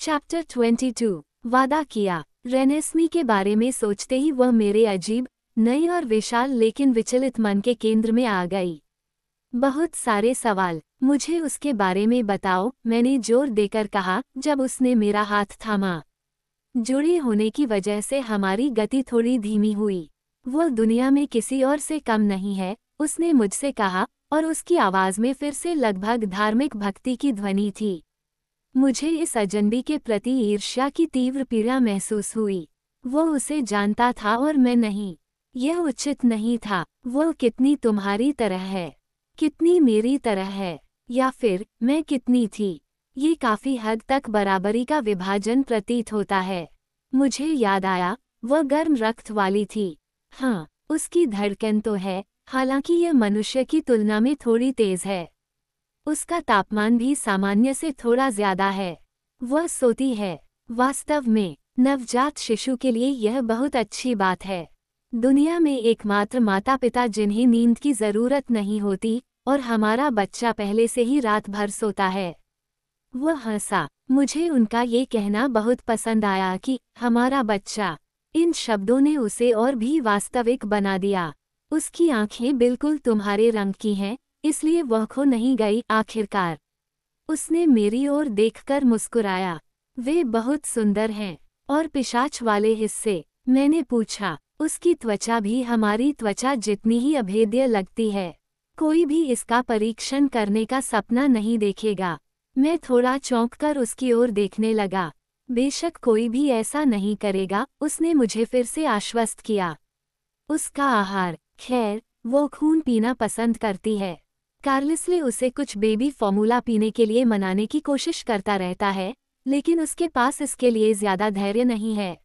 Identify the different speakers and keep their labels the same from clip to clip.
Speaker 1: Chapter 22। वादा किया। रेनेस्मी के बारे में सोचते ही वह मेरे अजीब, नई और विशाल लेकिन विचलित मन के केंद्र में आ गई। बहुत सारे सवाल। मुझे उसके बारे में बताओ, मैंने जोर देकर कहा जब उसने मेरा हाथ थामा। जुड़े होने की वजह से हमारी गति थोड़ी धीमी हुई। वो दुनिया में किसी और से कम नहीं है, उसने मुझसे कहा, और उसकी आवाज में फिर से लगभग धार्मिक भक्ति की ध्वनि थी। मुझे इस अजनबी के प्रति ईर्ष्या की तीव्र पीड़ा महसूस हुई। वो उसे जानता था और मैं नहीं। यह उचित नहीं था। वो कितनी तुम्हारी तरह है, कितनी मेरी तरह है, या फिर मैं कितनी थी। ये काफी हद तक बराबरी का विभाजन प्रतीत होता है। मुझे याद आया, वह गर्म रक्त वाली थी। हाँ, उसकी धड़कन तो है, हालांकि यह मनुष्य की तुलना में थोड़ी तेज है। उसका तापमान भी सामान्य से थोड़ा ज्यादा है। वह सोती है। वास्तव में नवजात शिशु के लिए यह बहुत अच्छी बात है। दुनिया में एकमात्र माता पिता जिन्हें नींद की जरूरत नहीं होती, और हमारा बच्चा पहले से ही रात भर सोता है। वह हंसा। मुझे उनका ये कहना बहुत पसंद आया कि हमारा बच्चा। इन शब्दों ने उसे और भी वास्तविक बना दिया। उसकी आंखें बिल्कुल तुम्हारे रंग की हैं, इसलिए वह खो नहीं गई। आखिरकार उसने मेरी ओर देखकर मुस्कुराया। वे बहुत सुंदर हैं। और पिशाच वाले हिस्से? मैंने पूछा। उसकी त्वचा भी हमारी त्वचा जितनी ही अभेद्य लगती है। कोई भी इसका परीक्षण करने का सपना नहीं देखेगा। मैं थोड़ा चौंककर उसकी ओर देखने लगा। बेशक कोई भी ऐसा नहीं करेगा, उसने मुझे फिर से आश्वस्त किया। उसका आहार, खैर, वो खून पीना पसंद करती है। कार्लिसले उसे कुछ बेबी फॉर्मूला पीने के लिए मनाने की कोशिश करता रहता है, लेकिन उसके पास इसके लिए ज्यादा धैर्य नहीं है।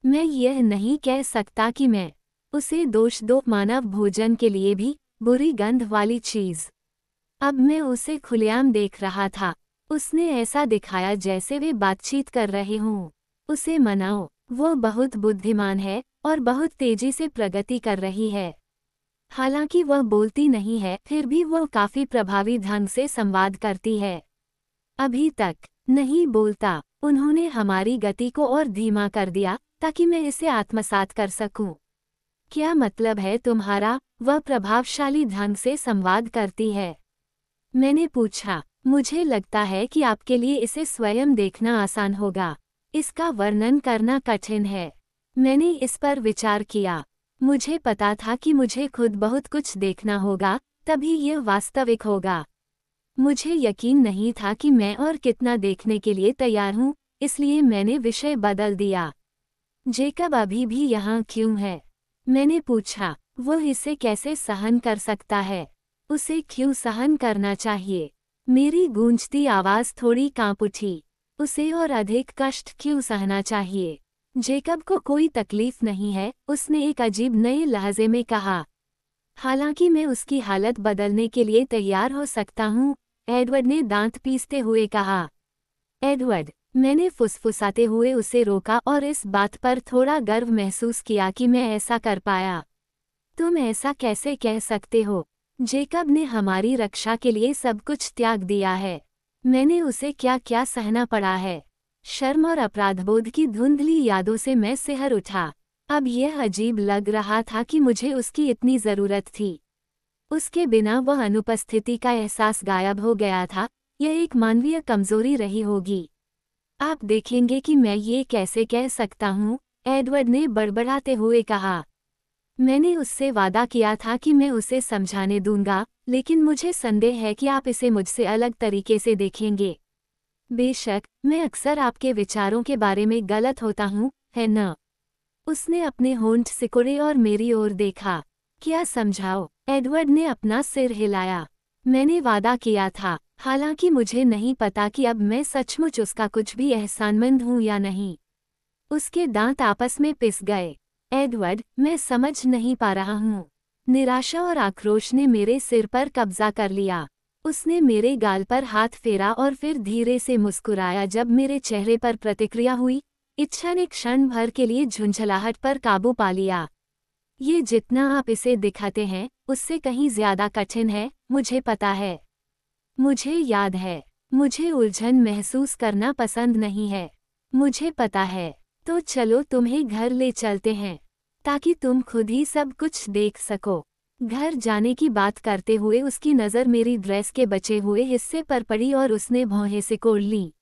Speaker 1: मैं यह नहीं कह सकता कि मैं उसे दोष दो मानव भोजन के लिए भी, बुरी गंध वाली चीज। अब मैं उसे खुलेआम देख रहा था। उसने ऐसा दिखाया जैसे वे बातचीत कर रहे हों। उसे मनाओ, वो बहुत बुद्धिमान है और बहुत तेजी से प्रगति कर रही है। हालांकि वह बोलती नहीं है, फिर भी वह काफी प्रभावी ढंग से संवाद करती है। अभी तक नहीं बोलता। उन्होंने हमारी गति को और धीमा कर दिया ताकि मैं इसे आत्मसात कर सकूं। क्या मतलब है तुम्हारा? वह प्रभावशाली ढंग से संवाद करती है। मैंने पूछा। मुझे लगता है कि आपके लिए इसे स्वयं देखना आसान होगा। इसका वर्णन करना कठिन है। मैंने इस पर विचार किया। मुझे पता था कि मुझे खुद बहुत कुछ देखना होगा, तभी यह वास्तविक होगा। मुझे यकीन नहीं था कि मैं और कितना देखने के लिए तैयार हूँ, इसलिए मैंने विषय बदल दिया। जेकब अभी भी यहाँ क्यों है? मैंने पूछा। वह इसे कैसे सहन कर सकता है? उसे क्यों सहन करना चाहिए? मेरी गूंजती आवाज थोड़ी कांप उठी। उसे और अधिक कष्ट क्यों सहना चाहिए? जेकब को कोई तकलीफ नहीं है, उसने एक अजीब नए लहजे में कहा। हालांकि मैं उसकी हालत बदलने के लिए तैयार हो सकता हूँ, एडवर्ड ने दांत पीसते हुए कहा। एडवर्ड, मैंने फुसफुसाते हुए उसे रोका और इस बात पर थोड़ा गर्व महसूस किया कि मैं ऐसा कर पाया। तुम ऐसा कैसे कह सकते हो? जेकब ने हमारी रक्षा के लिए सब कुछ त्याग दिया है। मैंने उसे क्या क्या सहना पड़ा है। शर्म और अपराधबोध की धुंधली यादों से मैं सिहर उठा। अब यह अजीब लग रहा था कि मुझे उसकी इतनी ज़रूरत थी। उसके बिना वह अनुपस्थिति का एहसास गायब हो गया था। यह एक मानवीय कमजोरी रही होगी। आप देखेंगे कि मैं ये कैसे कह सकता हूँ, एडवर्ड ने बड़बड़ाते हुए कहा। मैंने उससे वादा किया था कि मैं उसे समझाने दूंगा, लेकिन मुझे संदेह है कि आप इसे मुझसे अलग तरीके से देखेंगे। बेशक, मैं अक्सर आपके विचारों के बारे में गलत होता हूँ, है न? उसने अपने होंठ सिकुड़े और मेरी ओर देखा। क्या समझाओ? एडवर्ड ने अपना सिर हिलाया। मैंने वादा किया था, हालांकि मुझे नहीं पता कि अब मैं सचमुच उसका कुछ भी एहसानमंद हूँ या नहीं। उसके दांत आपस में पिस गए। एडवर्ड, मैं समझ नहीं पा रहा हूँ। निराशा और आक्रोश ने मेरे सिर पर कब्जा कर लिया। उसने मेरे गाल पर हाथ फेरा और फिर धीरे से मुस्कुराया जब मेरे चेहरे पर प्रतिक्रिया हुई। इच्छा ने क्षण भर के लिए झुंझलाहट पर काबू पा लिया। ये जितना आप इसे दिखाते हैं, उससे कहीं ज्यादा कठिन है, मुझे पता है। मुझे याद है, मुझे उलझन महसूस करना पसंद नहीं है। मुझे पता है। तो चलो तुम्हें घर ले चलते हैं, ताकि तुम खुद ही सब कुछ देख सको। घर जाने की बात करते हुए उसकी नज़र मेरी ड्रेस के बचे हुए हिस्से पर पड़ी और उसने भौहें सिकोड़ ली।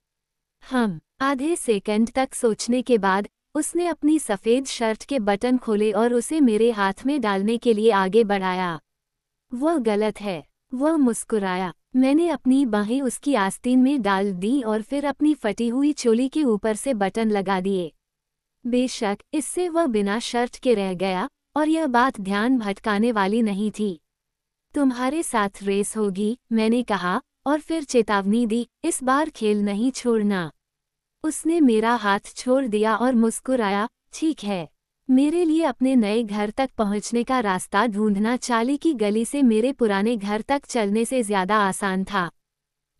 Speaker 1: हम आधे सेकंड तक सोचने के बाद उसने अपनी सफ़ेद शर्ट के बटन खोले और उसे मेरे हाथ में डालने के लिए आगे बढ़ाया। वह गलत है। वह मुस्कुराया। मैंने अपनी बाहें उसकी आस्तीन में डाल दी और फिर अपनी फटी हुई चोली के ऊपर से बटन लगा दिए। बेशक इससे वह बिना शर्ट के रह गया और यह बात ध्यान भटकाने वाली नहीं थी। तुम्हारे साथ रेस होगी, मैंने कहा और फिर चेतावनी दी, इस बार खेल नहीं छोड़ना। उसने मेरा हाथ छोड़ दिया और मुस्कुराया, ठीक है। मेरे लिए अपने नए घर तक पहुंचने का रास्ता ढूंढना चाली की गली से मेरे पुराने घर तक चलने से ज्यादा आसान था।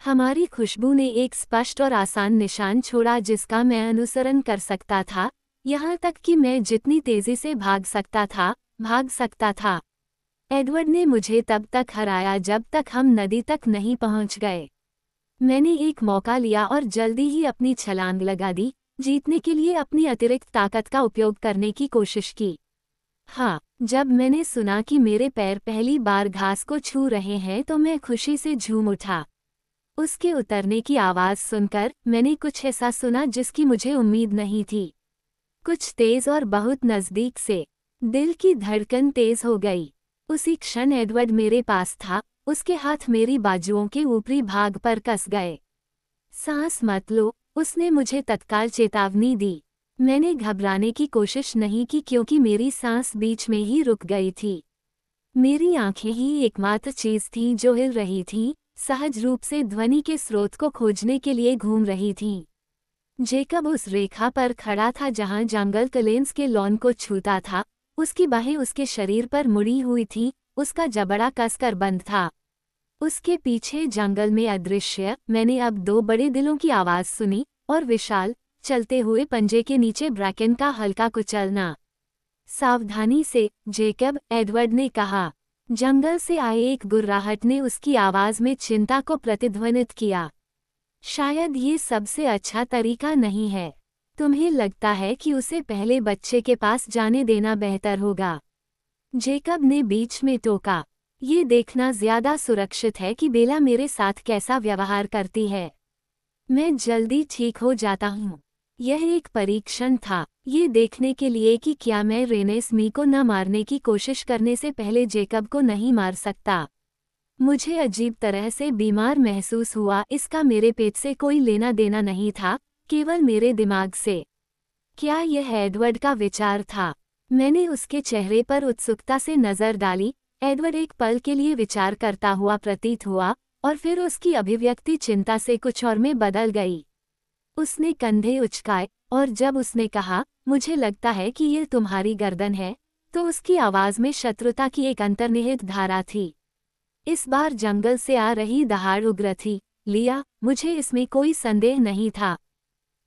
Speaker 1: हमारी खुशबू ने एक स्पष्ट और आसान निशान छोड़ा जिसका मैं अनुसरण कर सकता था, यहाँ तक कि मैं जितनी तेजी से भाग सकता था। एडवर्ड ने मुझे तब तक हराया जब तक हम नदी तक नहीं पहुंच गए। मैंने एक मौका लिया और जल्दी ही अपनी छलांग लगा दी, जीतने के लिए अपनी अतिरिक्त ताकत का उपयोग करने की कोशिश की। हाँ, जब मैंने सुना कि मेरे पैर पहली बार घास को छू रहे हैं तो मैं खुशी से झूम उठा। उसके उतरने की आवाज़ सुनकर मैंने कुछ ऐसा सुना जिसकी मुझे उम्मीद नहीं थी। कुछ तेज और बहुत नज़दीक से। दिल की धड़कन तेज हो गई। उसी क्षण एडवर्ड मेरे पास था, उसके हाथ मेरी बाजुओं के ऊपरी भाग पर कस गए। सांस मत लो, उसने मुझे तत्काल चेतावनी दी। मैंने घबराने की कोशिश नहीं की क्योंकि मेरी सांस बीच में ही रुक गई थी। मेरी आंखें ही एकमात्र चीज थीं जो हिल रही थीं, सहज रूप से ध्वनि के स्रोत को खोजने के लिए घूम रही थीं। जेकब उस रेखा पर खड़ा था जहां जंगल क्लेन्स के लॉन को छूता था, उसकी बाहें उसके शरीर पर मुड़ी हुई थीं, उसका जबड़ा कसकर बंद था। उसके पीछे जंगल में अदृश्य, मैंने अब दो बड़े दिलों की आवाज़ सुनी और विशाल, चलते हुए पंजे के नीचे ब्रैकन का हल्का कुचलना। सावधानी से, जेकब, एडवर्ड ने कहा। जंगल से आए एक गुर्राहट ने उसकी आवाज़ में चिंता को प्रतिध्वनित किया। शायद ये सबसे अच्छा तरीका नहीं है। तुम्हें लगता है कि उसे पहले बच्चे के पास जाने देना बेहतर होगा। जेकब ने बीच में टोका। ये देखना ज्यादा सुरक्षित है कि बेला मेरे साथ कैसा व्यवहार करती है। मैं जल्दी ठीक हो जाता हूँ। यह एक परीक्षण था, ये देखने के लिए कि क्या मैं रेनेस्मी को न मारने की कोशिश करने से पहले जेकब को नहीं मार सकता। मुझे अजीब तरह से बीमार महसूस हुआ, इसका मेरे पेट से कोई लेना देना नहीं था, केवल मेरे दिमाग से। क्या यह एडवर्ड का विचार था? मैंने उसके चेहरे पर उत्सुकता से नजर डाली। एडवर्ड एक पल के लिए विचार करता हुआ प्रतीत हुआ और फिर उसकी अभिव्यक्ति चिंता से कुछ और में बदल गई। उसने कंधे उचकाए और जब उसने कहा, मुझे लगता है कि यह तुम्हारी गर्दन है, तो उसकी आवाज में शत्रुता की एक अंतर्निहित धारा थी। इस बार जंगल से आ रही दहाड़ उग्र थी। लिया, मुझे इसमें कोई संदेह नहीं था।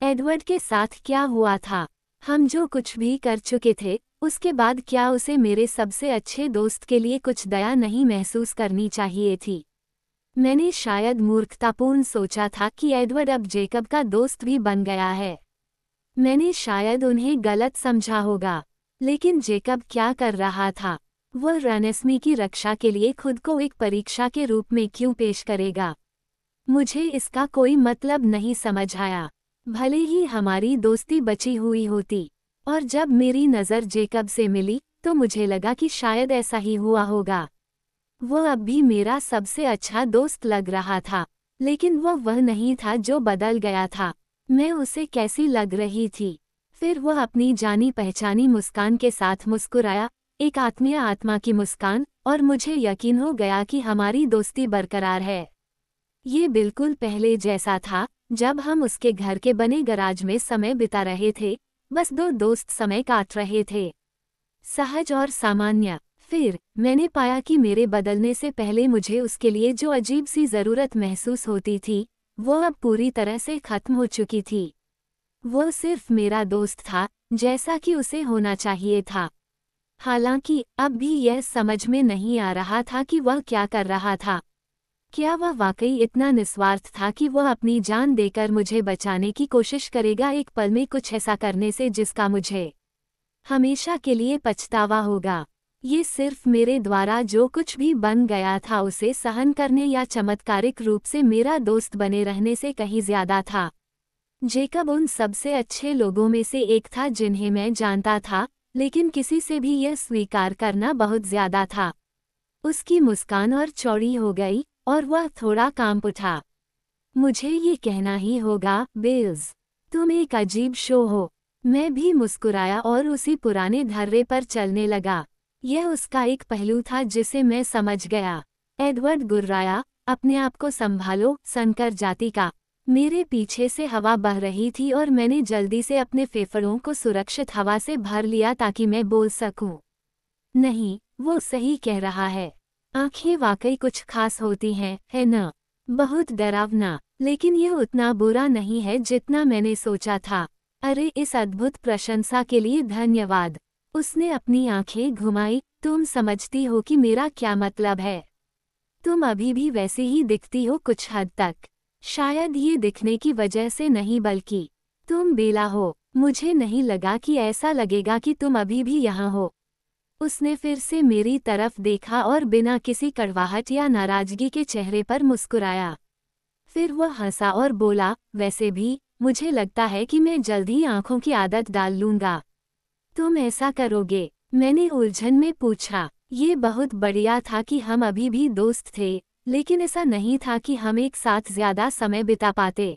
Speaker 1: एडवर्ड के साथ क्या हुआ था? हम जो कुछ भी कर चुके थे, उसके बाद क्या उसे मेरे सबसे अच्छे दोस्त के लिए कुछ दया नहीं महसूस करनी चाहिए थी? मैंने शायद मूर्खतापूर्ण सोचा था कि एडवर्ड अब जेकब का दोस्त भी बन गया है। मैंने शायद उन्हें गलत समझा होगा। लेकिन जेकब क्या कर रहा था? वह रेनेस्मी की रक्षा के लिए खुद को एक परीक्षा के रूप में क्यों पेश करेगा? मुझे इसका कोई मतलब नहीं समझ आया। भले ही हमारी दोस्ती बची हुई होती, और जब मेरी नज़र जेकब से मिली तो मुझे लगा कि शायद ऐसा ही हुआ होगा। वह अब भी मेरा सबसे अच्छा दोस्त लग रहा था, लेकिन वह नहीं था जो बदल गया था। मैं उसे कैसी लग रही थी? फिर वह अपनी जानी पहचानी मुस्कान के साथ मुस्कुराया, एक आत्मीय आत्मा की मुस्कान, और मुझे यकीन हो गया कि हमारी दोस्ती बरकरार है। ये बिल्कुल पहले जैसा था, जब हम उसके घर के बने गराज में समय बिता रहे थे, बस दो दोस्त समय काट रहे थे। सहज और सामान्य। फिर मैंने पाया कि मेरे बदलने से पहले मुझे उसके लिए जो अजीब सी ज़रूरत महसूस होती थी, वो अब पूरी तरह से खत्म हो चुकी थी। वो सिर्फ मेरा दोस्त था, जैसा कि उसे होना चाहिए था। हालांकि अब भी यह समझ में नहीं आ रहा था कि वह क्या कर रहा था। क्या वह वाकई इतना निस्वार्थ था कि वह अपनी जान देकर मुझे बचाने की कोशिश करेगा एक पल में कुछ ऐसा करने से जिसका मुझे हमेशा के लिए पछतावा होगा। ये सिर्फ मेरे द्वारा जो कुछ भी बन गया था उसे सहन करने या चमत्कारिक रूप से मेरा दोस्त बने रहने से कहीं ज्यादा था। जेकब उन सबसे अच्छे लोगों में से एक था जिन्हें मैं जानता था, लेकिन किसी से भी यह स्वीकार करना बहुत ज्यादा था। उसकी मुस्कान और चौड़ी हो गई और वह थोड़ा कांप उठा। मुझे ये कहना ही होगा, बिल्स, तुम एक अजीब शो हो। मैं भी मुस्कुराया और उसी पुराने धर्रे पर चलने लगा। यह उसका एक पहलू था जिसे मैं समझ गया। एडवर्ड गुर्राया, अपने आप को संभालो, संकर जाति का। मेरे पीछे से हवा बह रही थी और मैंने जल्दी से अपने फेफड़ों को सुरक्षित हवा से भर लिया ताकि मैं बोल सकूं। नहीं, वो सही कह रहा है। आंखें वाकई कुछ खास होती हैं, है न? बहुत डरावना, लेकिन यह उतना बुरा नहीं है जितना मैंने सोचा था। अरे, इस अद्भुत प्रशंसा के लिए धन्यवाद। उसने अपनी आंखें घुमाई। तुम समझती हो कि मेरा क्या मतलब है? तुम अभी भी वैसी ही दिखती हो कुछ हद तक। शायद ये दिखने की वजह से नहीं बल्कि तुम बेला हो। मुझे नहीं लगा कि ऐसा लगेगा कि तुम अभी भी यहाँ हो। उसने फिर से मेरी तरफ देखा और बिना किसी कड़वाहट या नाराजगी के चेहरे पर मुस्कुराया। फिर वह हंसा और बोला, वैसे भी मुझे लगता है कि मैं जल्द ही आंखों की आदत डाल लूंगा। तुम ऐसा करोगे? मैंने उलझन में पूछा। ये बहुत बढ़िया था कि हम अभी भी दोस्त थे, लेकिन ऐसा नहीं था कि हम एक साथ ज्यादा समय बिता पाते।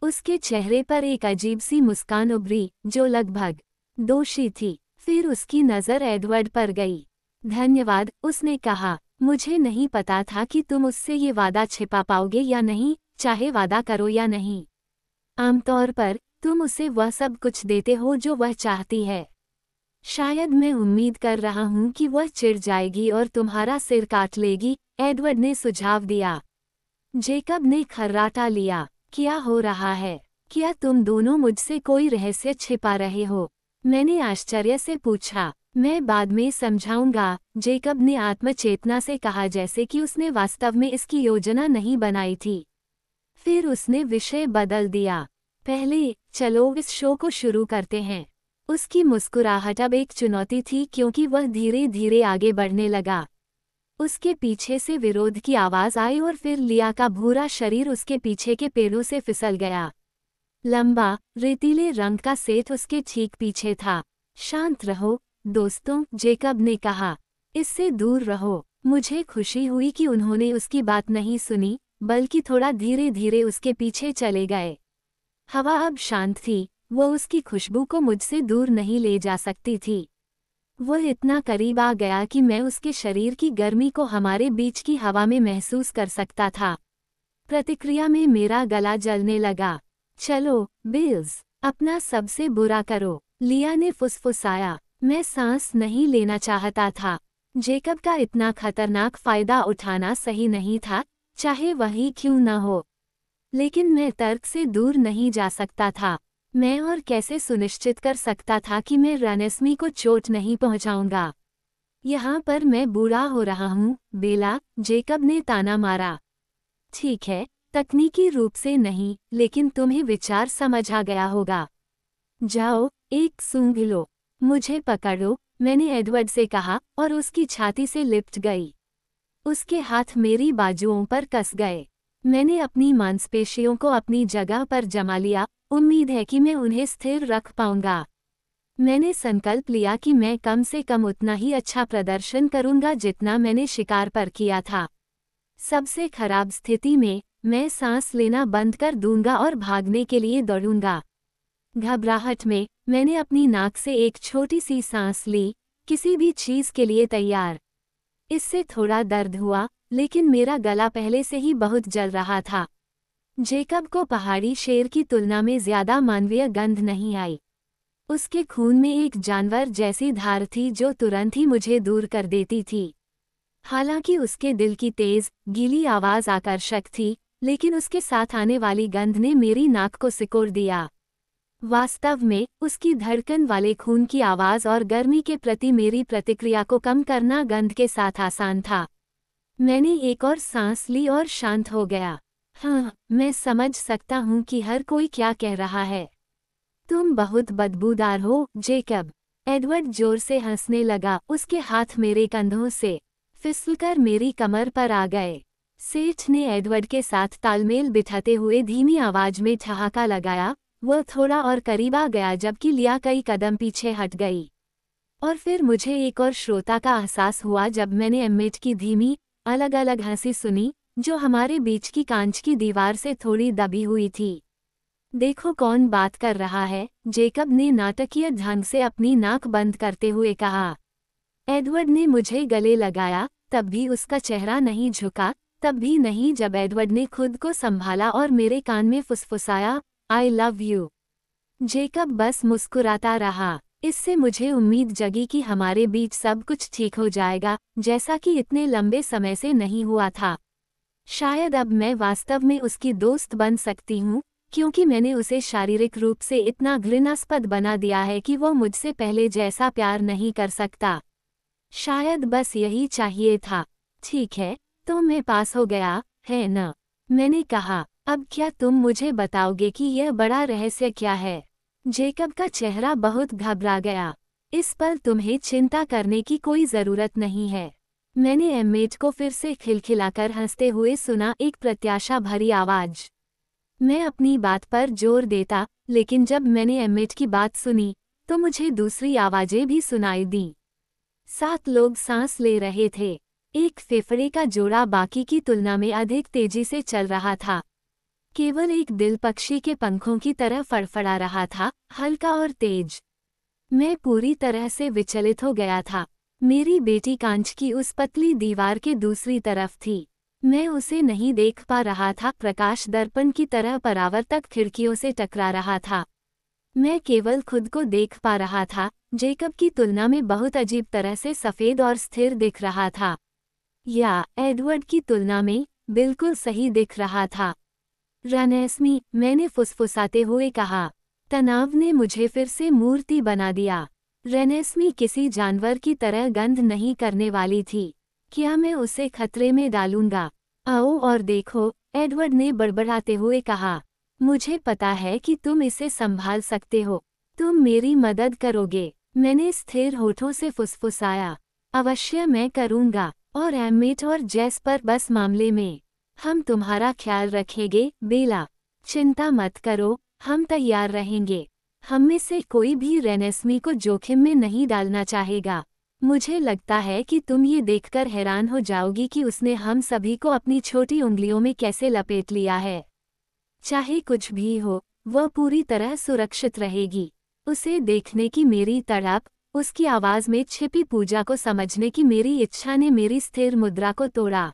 Speaker 1: उसके चेहरे पर एक अजीब सी मुस्कान उभरी जो लगभग दोषी थी। फिर उसकी नज़र एडवर्ड पर गई। धन्यवाद, उसने कहा। मुझे नहीं पता था कि तुम उससे ये वादा छिपा पाओगे या नहीं, चाहे वादा करो या नहीं। आमतौर पर तुम उसे वह सब कुछ देते हो जो वह चाहती है। शायद मैं उम्मीद कर रहा हूँ कि वह चिढ़ जाएगी और तुम्हारा सिर काट लेगी, एडवर्ड ने सुझाव दिया। जेकब ने खर्राटा लिया। क्या हो रहा है? क्या तुम दोनों मुझसे कोई रहस्य छिपा रहे हो? मैंने आश्चर्य से पूछा। मैं बाद में समझाऊंगा, जेकब ने आत्मचेतना से कहा जैसे कि उसने वास्तव में इसकी योजना नहीं बनाई थी। फिर उसने विषय बदल दिया। पहले चलो इस शो को शुरू करते हैं। उसकी मुस्कुराहट अब एक चुनौती थी क्योंकि वह धीरे धीरे आगे बढ़ने लगा। उसके पीछे से विरोध की आवाज आई और फिर लिया का भूरा शरीर उसके पीछे के पेड़ों से फिसल गया। लंबा, रेतीले रंग का सेठ उसके ठीक पीछे था। शांत रहो, दोस्तों, जेकब ने कहा। इससे दूर रहो। मुझे खुशी हुई कि उन्होंने उसकी बात नहीं सुनी, बल्कि थोड़ा धीरे धीरे उसके पीछे चले गए। हवा अब शांत थी, वो उसकी खुशबू को मुझसे दूर नहीं ले जा सकती थी। वह इतना करीब आ गया कि मैं उसके शरीर की गर्मी को हमारे बीच की हवा में महसूस कर सकता था। प्रतिक्रिया में मेरा गला जलने लगा। चलो, बिल्स, अपना सबसे बुरा करो, लिया ने फुसफुसाया। मैं सांस नहीं लेना चाहता था। जेकब का इतना खतरनाक फायदा उठाना सही नहीं था, चाहे वही क्यों न हो। लेकिन मैं तर्क से दूर नहीं जा सकता था। मैं और कैसे सुनिश्चित कर सकता था कि मैं रेनेस्मी को चोट नहीं पहुंचाऊंगा? यहाँ पर मैं बूढ़ा हो रहा हूँ, बेला, जेकब ने ताना मारा। ठीक है, तकनीकी रूप से नहीं, लेकिन तुम्हें विचार समझ आ गया होगा। जाओ, एक सूंघ लो। मुझे पकड़ो, मैंने एडवर्ड से कहा और उसकी छाती से लिपट गई। उसके हाथ मेरी बाजुओं पर कस गए। मैंने अपनी मांसपेशियों को अपनी जगह पर जमा लिया, उम्मीद है कि मैं उन्हें स्थिर रख पाऊंगा। मैंने संकल्प लिया कि मैं कम से कम उतना ही अच्छा प्रदर्शन करूंगा जितना मैंने शिकार पर किया था। सबसे खराब स्थिति में मैं सांस लेना बंद कर दूंगा और भागने के लिए दौड़ूंगा। घबराहट में मैंने अपनी नाक से एक छोटी सी सांस ली, किसी भी चीज के लिए तैयार। इससे थोड़ा दर्द हुआ, लेकिन मेरा गला पहले से ही बहुत जल रहा था। जेकब को पहाड़ी शेर की तुलना में ज्यादा मानवीय गंध नहीं आई। उसके खून में एक जानवर जैसी धार थी जो तुरंत ही मुझे दूर कर देती थी। हालांकि उसके दिल की तेज, गीली आवाज आकर्षक थी, लेकिन उसके साथ आने वाली गंध ने मेरी नाक को सिकोड़ दिया। वास्तव में उसकी धड़कन वाले खून की आवाज और गर्मी के प्रति मेरी प्रतिक्रिया को कम करना गंध के साथ आसान था। मैंने एक और सांस ली और शांत हो गया। हाँ, मैं समझ सकता हूँ कि हर कोई क्या कह रहा है। तुम बहुत बदबूदार हो, जेकब। एडवर्ड जोर से हंसने लगा, उसके हाथ मेरे कंधों से फिसलकर मेरी कमर पर आ गए। सेठ ने एडवर्ड के साथ तालमेल बिठाते हुए धीमी आवाज में ठहाका लगाया। वह थोड़ा और करीब आ गया जबकि लिया कई कदम पीछे हट गई। और फिर मुझे एक और श्रोता का एहसास हुआ जब मैंने एम्मेट की धीमी, अलग अलग हंसी सुनी, जो हमारे बीच की कांच की दीवार से थोड़ी दबी हुई थी। देखो कौन बात कर रहा है, जेकब ने नाटकीय ढंग से अपनी नाक बंद करते हुए कहा। एडवर्ड ने मुझे गले लगाया, तब भी उसका चेहरा नहीं झुका, तब भी नहीं जब एडवर्ड ने खुद को संभाला और मेरे कान में फुसफुसाया, आई लव यू। जेकब बस मुस्कुराता रहा। इससे मुझे उम्मीद जगी कि हमारे बीच सब कुछ ठीक हो जाएगा, जैसा कि इतने लंबे समय से नहीं हुआ था। शायद अब मैं वास्तव में उसकी दोस्त बन सकती हूँ, क्योंकि मैंने उसे शारीरिक रूप से इतना घृणास्पद बना दिया है कि वो मुझसे पहले जैसा प्यार नहीं कर सकता। शायद बस यही चाहिए था। ठीक है, तो मैं पास हो गया, है न? मैंने कहा, अब क्या तुम मुझे बताओगे कि यह बड़ा रहस्य क्या है? जेकब का चेहरा बहुत घबरा गया। इस पर तुम्हें चिंता करने की कोई जरूरत नहीं है। मैंने एम्मेट को फिर से खिलखिलाकर हंसते हुए सुना, एक प्रत्याशा भरी आवाज। मैं अपनी बात पर जोर देता, लेकिन जब मैंने एम्मेट की बात सुनी, तो मुझे दूसरी आवाजें भी सुनाई दी। 7 लोग सांस ले रहे थे। एक फेफड़े का जोड़ा बाकी की तुलना में अधिक तेजी से चल रहा था। केवल एक दिल पक्षी के पंखों की तरह फड़फड़ा रहा था, हल्का और तेज। मैं पूरी तरह से विचलित हो गया था। मेरी बेटी कांच की उस पतली दीवार के दूसरी तरफ थी। मैं उसे नहीं देख पा रहा था, प्रकाश दर्पण की तरह परावर्तक खिड़कियों से टकरा रहा था। मैं केवल खुद को देख पा रहा था, जेकब की तुलना में बहुत अजीब तरह से सफ़ेद और स्थिर दिख रहा था। या एडवर्ड की तुलना में बिल्कुल सही दिख रहा था। रेनेस्मी, मैंने फुसफुसाते हुए कहा। तनाव ने मुझे फिर से मूर्ति बना दिया। रेनेस्मी किसी जानवर की तरह गंध नहीं करने वाली थी। क्या मैं उसे खतरे में डालूंगा? आओ और देखो, एडवर्ड ने बड़बड़ाते हुए कहा। मुझे पता है कि तुम इसे संभाल सकते हो। तुम मेरी मदद करोगे। मैंने स्थिर होठों से फुसफुसाया। अवश्य मैं करूंगा। और एम्मेट और जेस पर बस मामले में हम तुम्हारा ख्याल रखेंगे, बेला। चिंता मत करो, हम तैयार रहेंगे। हम में से कोई भी रेनेस्मी को जोखिम में नहीं डालना चाहेगा। मुझे लगता है कि तुम ये देखकर हैरान हो जाओगी कि उसने हम सभी को अपनी छोटी उंगलियों में कैसे लपेट लिया है। चाहे कुछ भी हो, वह पूरी तरह सुरक्षित रहेगी। उसे देखने की मेरी तड़प, उसकी आवाज में छिपी पूजा को समझने की मेरी इच्छा ने मेरी स्थिर मुद्रा को तोड़ा।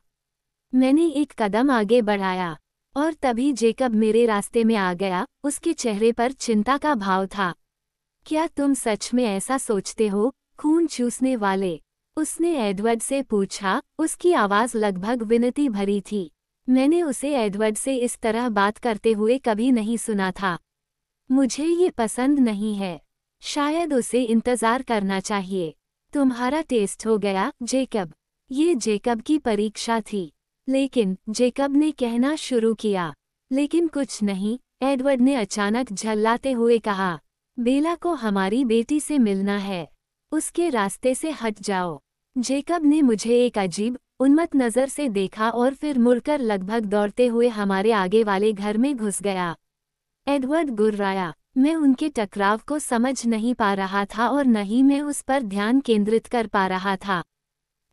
Speaker 1: मैंने एक कदम आगे बढ़ाया, और तभी जेकब मेरे रास्ते में आ गया। उसके चेहरे पर चिंता का भाव था। क्या तुम सच में ऐसा सोचते हो, खून चूसने वाले? उसने एडवर्ड से पूछा, उसकी आवाज लगभग विनती भरी थी। मैंने उसे एडवर्ड से इस तरह बात करते हुए कभी नहीं सुना था। मुझे ये पसंद नहीं है। शायद उसे इंतजार करना चाहिए। तुम्हारा टेस्ट हो गया, जेकब। ये जेकब की परीक्षा थी। लेकिन जेकब ने कहना शुरू किया। लेकिन कुछ नहीं, एडवर्ड ने अचानक झल्लाते हुए कहा। बेला को हमारी बेटी से मिलना है। उसके रास्ते से हट जाओ। जेकब ने मुझे एक अजीब, उन्मत्त नज़र से देखा और फिर मुड़कर लगभग दौड़ते हुए हमारे आगे वाले घर में घुस गया। एडवर्ड गुर्राया। मैं उनके टकराव को समझ नहीं पा रहा था और न ही मैं उस पर ध्यान केंद्रित कर पा रहा था।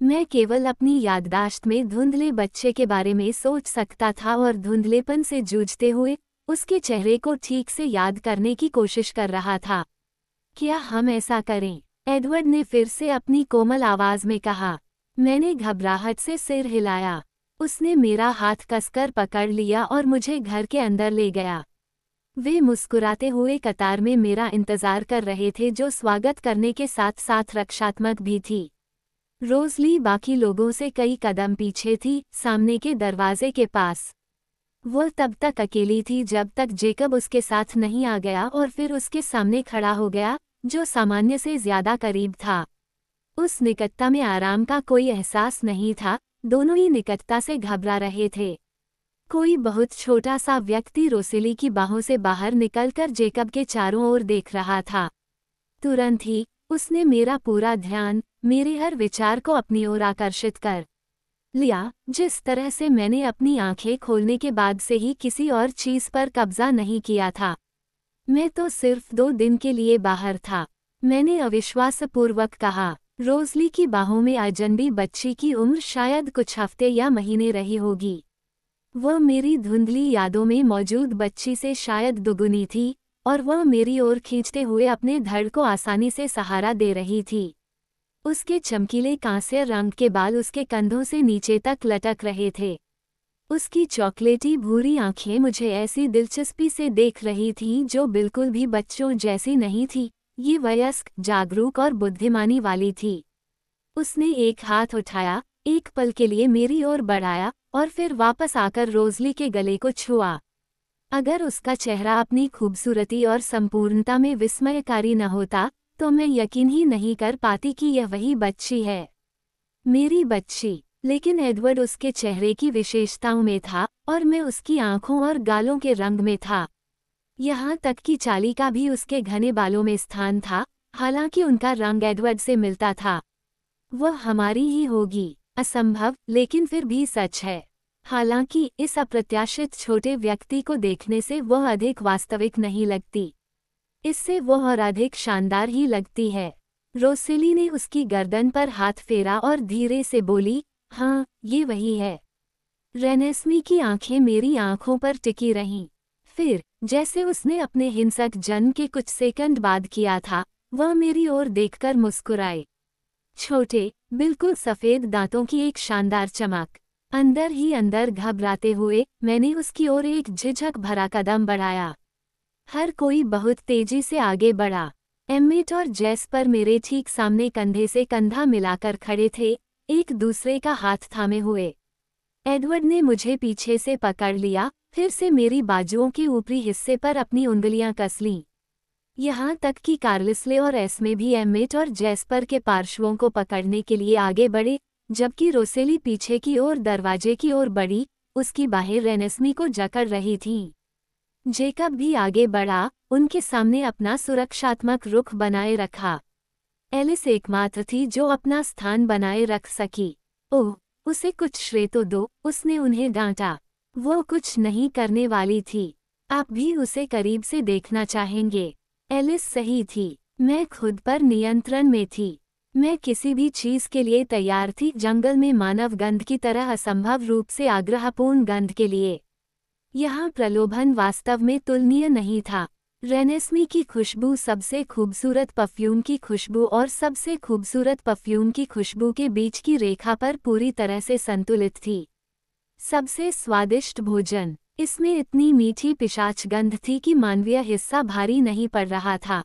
Speaker 1: मैं केवल अपनी याददाश्त में धुंधले बच्चे के बारे में सोच सकता था और धुंधलेपन से जूझते हुए उसके चेहरे को ठीक से याद करने की कोशिश कर रहा था। क्या हम ऐसा करें? एडवर्ड ने फिर से अपनी कोमल आवाज में कहा। मैंने घबराहट से सिर हिलाया। उसने मेरा हाथ कसकर पकड़ लिया और मुझे घर के अंदर ले गया। वे मुस्कुराते हुए कतार में मेरा इंतजार कर रहे थे, जो स्वागत करने के साथ साथ रक्षात्मक भी थी। रोज़ली बाकी लोगों से कई कदम पीछे थी, सामने के दरवाजे के पास। वह तब तक अकेली थी जब तक जेकब उसके साथ नहीं आ गया और फिर उसके सामने खड़ा हो गया, जो सामान्य से ज्यादा करीब था। उस निकटता में आराम का कोई एहसास नहीं था, दोनों ही निकटता से घबरा रहे थे। कोई बहुत छोटा सा व्यक्ति रोसेली की बाहों से बाहर निकलकर जेकब के चारों ओर देख रहा था। तुरंत ही उसने मेरा पूरा ध्यान, मेरे हर विचार को अपनी ओर आकर्षित कर लिया। जिस तरह से मैंने अपनी आंखें खोलने के बाद से ही किसी और चीज पर कब्जा नहीं किया था। मैं तो सिर्फ 2 दिन के लिए बाहर था। मैंने अविश्वासपूर्वक कहा। रोज़ली की बाहों में अजनबी बच्ची की उम्र शायद कुछ हफ्ते या महीने रही होगी। वह मेरी धुंधली यादों में मौजूद बच्ची से शायद दुगुनी थी, और वह मेरी ओर खींचते हुए अपने धड़ को आसानी से सहारा दे रही थी। उसके चमकीले कांस्य रंग के बाल उसके कंधों से नीचे तक लटक रहे थे। उसकी चॉकलेटी भूरी आंखें मुझे ऐसी दिलचस्पी से देख रही थीं जो बिल्कुल भी बच्चों जैसी नहीं थी, ये वयस्क, जागरूक और बुद्धिमानी वाली थी। उसने एक हाथ उठाया, एक पल के लिए मेरी ओर बढ़ाया और फिर वापस आकर रोज़ली के गले को छुआ। अगर उसका चेहरा अपनी खूबसूरती और संपूर्णता में विस्मयकारी न होता, तो मैं यकीन ही नहीं कर पाती कि यह वही बच्ची है, मेरी बच्ची। लेकिन एडवर्ड उसके चेहरे की विशेषताओं में था, और मैं उसकी आंखों और गालों के रंग में था। यहाँ तक कि चाली का भी उसके घने बालों में स्थान था, हालांकि उनका रंग एडवर्ड से मिलता था। वह हमारी ही होगी, असंभव लेकिन फिर भी सच है। हालांकि इस अप्रत्याशित छोटे व्यक्ति को देखने से वह अधिक वास्तविक नहीं लगती, इससे वह और अधिक शानदार ही लगती है। रोसेली ने उसकी गर्दन पर हाथ फेरा और धीरे से बोली, हाँ, ये वही है। रेनेस्मी की आंखें मेरी आंखों पर टिकी रहीं। फिर, जैसे उसने अपने हिंसक जन्म के कुछ सेकंड बाद किया था, वह मेरी ओर देखकर मुस्कुराए। छोटे, बिल्कुल सफेद दांतों की एक शानदार चमक। अंदर ही अंदर घबराते हुए मैंने उसकी ओर एक झिझक भरा कदम बढ़ाया। हर कोई बहुत तेजी से आगे बढ़ा। एम्मेट और जेस्पर मेरे ठीक सामने कंधे से कंधा मिलाकर खड़े थे, एक दूसरे का हाथ थामे हुए। एडवर्ड ने मुझे पीछे से पकड़ लिया, फिर से मेरी बाजुओं के ऊपरी हिस्से पर अपनी उंगलियां कस लीं। यहाँ तक कि कार्लिसले और एस्मे भी एम्मेट और जेस्पर के पार्श्वों को पकड़ने के लिए आगे बढ़े, जबकि रोसेली पीछे की ओर दरवाजे की ओर बढ़ी, उसकी बाहें रेनेस्मी को जकड़ रही थीं। जेकब भी आगे बढ़ा, उनके सामने अपना सुरक्षात्मक रुख बनाए रखा। एलिस एकमात्र थी जो अपना स्थान बनाए रख सकी। ओह, उसे कुछ श्रेय तो दो, उसने उन्हें डांटा। वो कुछ नहीं करने वाली थी। आप भी उसे करीब से देखना चाहेंगे। एलिस सही थी। मैं खुद पर नियंत्रण में थी। मैं किसी भी चीज के लिए तैयार थी, जंगल में मानव गंध की तरह असंभव रूप से आग्रहपूर्ण गंध के लिए। यहाँ प्रलोभन वास्तव में तुलनीय नहीं था। रेनेस्मी की खुशबू सबसे खूबसूरत परफ्यूम की खुशबू और सबसे खूबसूरत परफ्यूम की खुशबू के बीच की रेखा पर पूरी तरह से संतुलित थी। सबसे स्वादिष्ट भोजन, इसमें इतनी मीठी पिशाच गंध थी कि मानवीय हिस्सा भारी नहीं पड़ रहा था।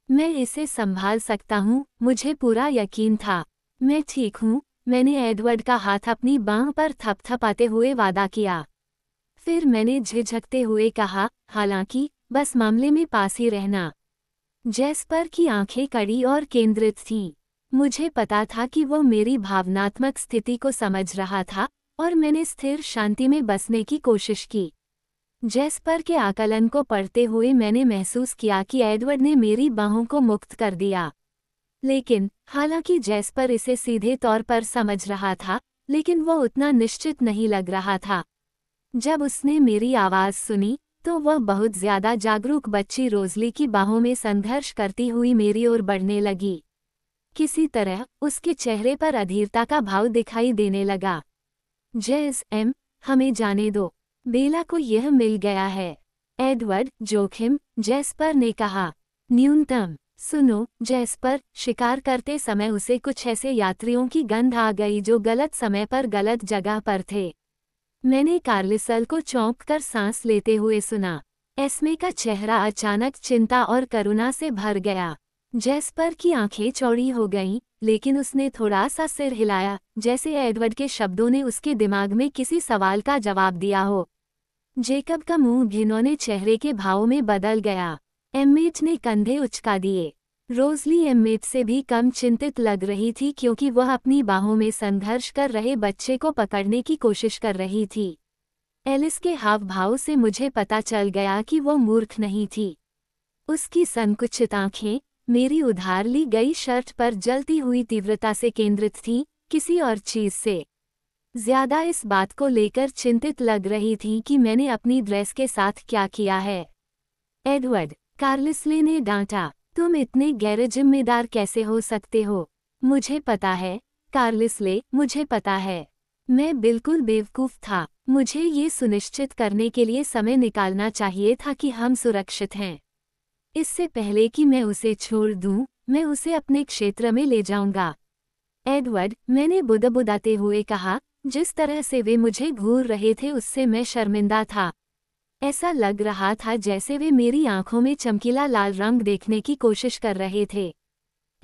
Speaker 1: मैं इसे संभाल सकता हूँ, मुझे पूरा यकीन था। मैं ठीक हूँ, मैंने एडवर्ड का हाथ अपनी बांह पर थपथपाते हुए वादा किया। फिर मैंने झिझकते हुए कहा, हालांकि बस मामले में पास ही रहना। जेस्पर की आंखें कड़ी और केंद्रित थीं। मुझे पता था कि वो मेरी भावनात्मक स्थिति को समझ रहा था, और मैंने स्थिर शांति में बसने की कोशिश की। जेस्पर के आकलन को पढ़ते हुए मैंने महसूस किया कि एडवर्ड ने मेरी बाहों को मुक्त कर दिया। लेकिन, हालांकि जेस्पर इसे सीधे तौर पर समझ रहा था, लेकिन वो उतना निश्चित नहीं लग रहा था। जब उसने मेरी आवाज़ सुनी, तो वह बहुत ज्यादा जागरूक बच्ची रोज़ली की बाहों में संघर्ष करती हुई मेरी ओर बढ़ने लगी। किसी तरह उसके चेहरे पर अधीरता का भाव दिखाई देने लगा। जेस एम, हमें जाने दो। बेला को यह मिल गया है। एडवर्ड, जोखिम, जेस्पर ने कहा। न्यूनतम। सुनो, जेस्पर, शिकार करते समय उसे कुछ ऐसे यात्रियों की गंध आ गई जो गलत समय पर गलत जगह पर थे। मैंने कार्लिसल को चौंक कर सांस लेते हुए सुना। एस्मे का चेहरा अचानक चिंता और करुणा से भर गया। जेस्पर की आंखें चौड़ी हो गईं, लेकिन उसने थोड़ा सा सिर हिलाया, जैसे एडवर्ड के शब्दों ने उसके दिमाग में किसी सवाल का जवाब दिया हो। जेकब का मुंह घिनौने चेहरे के भाव में बदल गया। एम्मेट ने कंधे उचका दिए। रोज़ली एम्मेट से भी कम चिंतित लग रही थी क्योंकि वह अपनी बाहों में संघर्ष कर रहे बच्चे को पकड़ने की कोशिश कर रही थी। एलिस के हाव भाव से मुझे पता चल गया कि वो मूर्ख नहीं थी। उसकी संकुचित आंखें मेरी उधार ली गई शर्ट पर जलती हुई तीव्रता से केंद्रित थीं, किसी और चीज से ज्यादा इस बात को लेकर चिंतित लग रही थी कि मैंने अपनी ड्रेस के साथ क्या किया है। एडवर्ड, कार्लिसले ने डांटा, तुम इतने गैर-जिम्मेदार कैसे हो सकते हो? मुझे पता है, कार्लिसले, मुझे पता है। मैं बिल्कुल बेवकूफ था। मुझे ये सुनिश्चित करने के लिए समय निकालना चाहिए था कि हम सुरक्षित हैं। इससे पहले कि मैं उसे छोड़ दूं, मैं उसे अपने क्षेत्र में ले जाऊंगा। एडवर्ड, मैंने बुदबुदाते हुए कहा, जिस तरह से वे मुझे घूर रहे थे उससे मैं शर्मिंदा था। ऐसा लग रहा था जैसे वे मेरी आंखों में चमकीला लाल रंग देखने की कोशिश कर रहे थे।